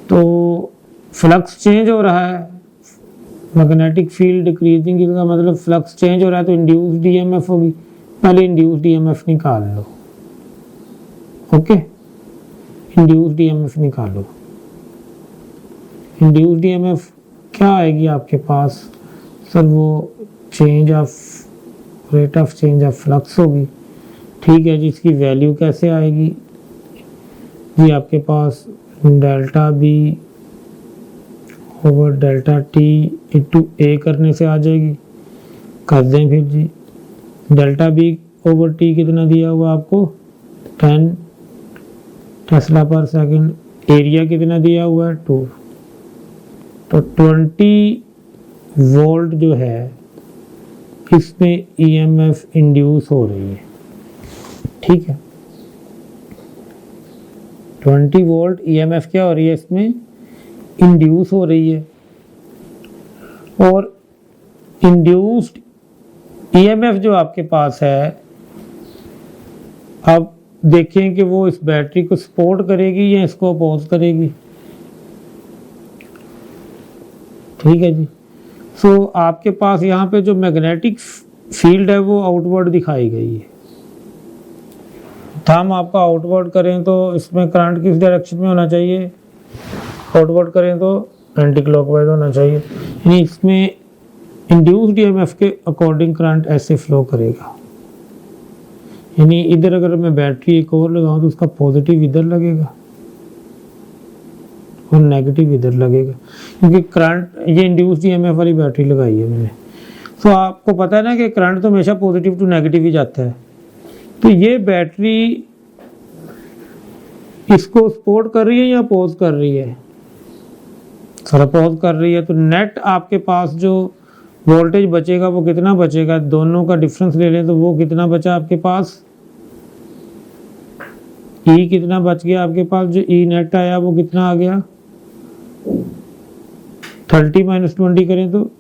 तो फ्लक्स चेंज हो रहा है, मैग्नेटिक फील्ड डिक्रीजिंग, इसका मतलब फ्लक्स चेंज हो रहा है, तो इंड्यूस्ड ईएमएफ होगी। पहले इंड्यूस्ड ईएमएफ निकाल लो, ओके, इंड्यूस्ड ईएमएफ निकालो। इंड्यूस्ड ईएमएफ क्या आएगी आपके पास? सर वो change of rate of change of flux होगी, ठीक है जी। इसकी वैल्यू कैसे आएगी जी? आपके पास delta B over delta t into a करने से आ जाएगी। कर दें फिर जी, डेल्टा बी ओवर टी कितना दिया हुआ आपको 10 टेस्ला पर सेकंड, एरिया कितना दिया हुआ है 2, तो 20 वोल्ट जो है इसमें ईएमएफ इंड्यूस हो रही है। ठीक है, 20 वोल्ट ईएमएफ क्या हो रही है इसमें इंड्यूस हो रही है। और इंड्यूस्ड ईएमएफ जो आपके पास है, अब देखें कि वो इस बैटरी को सपोर्ट करेगी या इसको अपोज करेगी। ठीक है जी, सो आपके पास यहाँ पे जो मैग्नेटिक फील्ड है वो आउटवर्ड दिखाई गई है। थंब आपका आउटवर्ड करें तो इसमें करंट किस डायरेक्शन में होना चाहिए, आउटवर्ड करें तो एंटी क्लॉकवाइज होना चाहिए, यानी इसमें इंड्यूस्ड ईएमएफ के अकॉर्डिंग करंट ऐसे फ्लो करेगा। यानी इधर अगर मैं बैटरी एक और लगाऊं तो उसका पॉजिटिव इधर लगेगा और नेगेटिव इधर लगेगा, क्योंकि करंट ये इंड्यूस्ड ईएमएफ वाली बैटरी लगाई है मैंने। तो आपको पता है ना कि करंट तो हमेशा पॉजिटिव टू नेगेटिव ही जाता है। तो ये बैटरी इसको सपोर्ट कर रही है या अपोज कर रही है, सर अपोज कर रही है। तो नेट आपके पास जो वोल्टेज बचेगा वो कितना बचेगा, दोनों का डिफरेंस ले लें तो वो कितना बचा आपके पास, ई कितना बच गया आपके पास, जो ई नेट आया वो कितना आ गया 30 माइनस 20 करें तो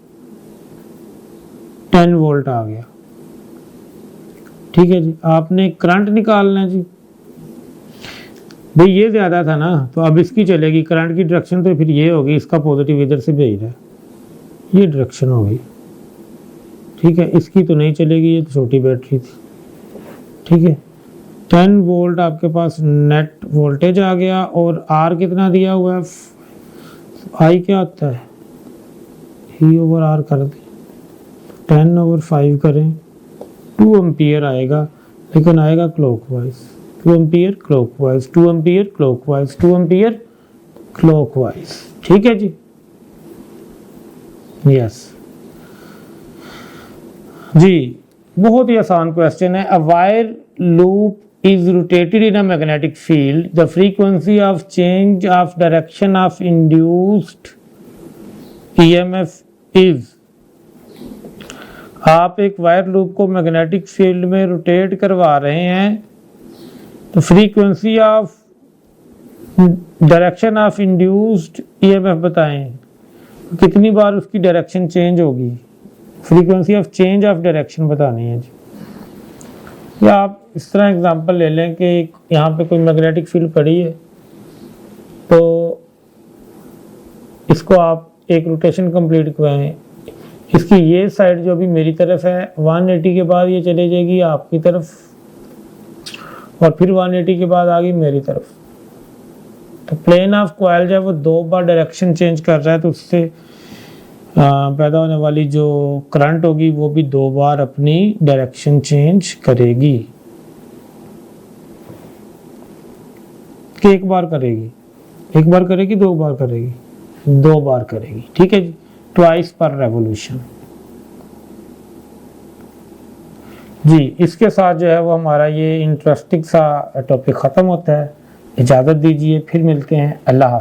10 वोल्ट आ गया। ठीक है जी, आपने करंट निकालना है जी, भाई ये ज्यादा था ना तो अब इसकी चलेगी करंट की डायरेक्शन, तो फिर ये होगी, इसका पॉजिटिव इधर से भेज रहा है, ये डायरेक्शन होगी। ठीक है, इसकी तो नहीं चलेगी, ये तो छोटी बैटरी थी। ठीक है, 10 वोल्ट आपके पास नेट वोल्टेज आ गया और आर कितना दिया हुआ है, आई क्या आता है ही ओवर आर कर दें, 10 ओवर 5 करें 2 एम्पियर आएगा, लेकिन आएगा clockwise 2 ampere clockwise 2 ampere clockwise 2 ampere clockwise. ठीक है जी, यस जी, बहुत ही आसान क्वेश्चन है। A wire loop is rotated in a magnetic field, the frequency of change of direction of induced EMF is। आप एक वायर लूप को मैग्नेटिक फील्ड में रोटेट करवा रहे हैं, तो frequency of direction of induced EMF बताएं, कितनी बार उसकी डायरेक्शन चेंज होगी, frequency of change of direction बतानी है जी। या आप इस तरह एग्जांपल ले लें कि यहाँ पे कोई मैग्नेटिक फील्ड पड़ी है, तो इसको आप एक रोटेशन कंप्लीट करवाएं, इसकी ये साइड जो अभी मेरी तरफ है 180 के बाद ये चले जाएगी आपकी तरफ और फिर 180 के बाद आ गई मेरी तरफ। तो प्लेन ऑफ कॉइल जो है वो 2 बार डायरेक्शन चेंज कर रहा है, तो उससे पैदा होने वाली जो करंट होगी वो भी 2 बार अपनी डायरेक्शन चेंज करेगी, कि एक बार करेगी, 1 बार करेगी 2 बार करेगी, 2 बार करेगी। ठीक है जी, ट्वाइस पर रेवोल्यूशन जी। इसके साथ जो है वो हमारा ये इंटरेस्टिंग सा टॉपिक ख़त्म होता है। इजाज़त दीजिए, फिर मिलते हैं, अल्लाह हाफ़िज़।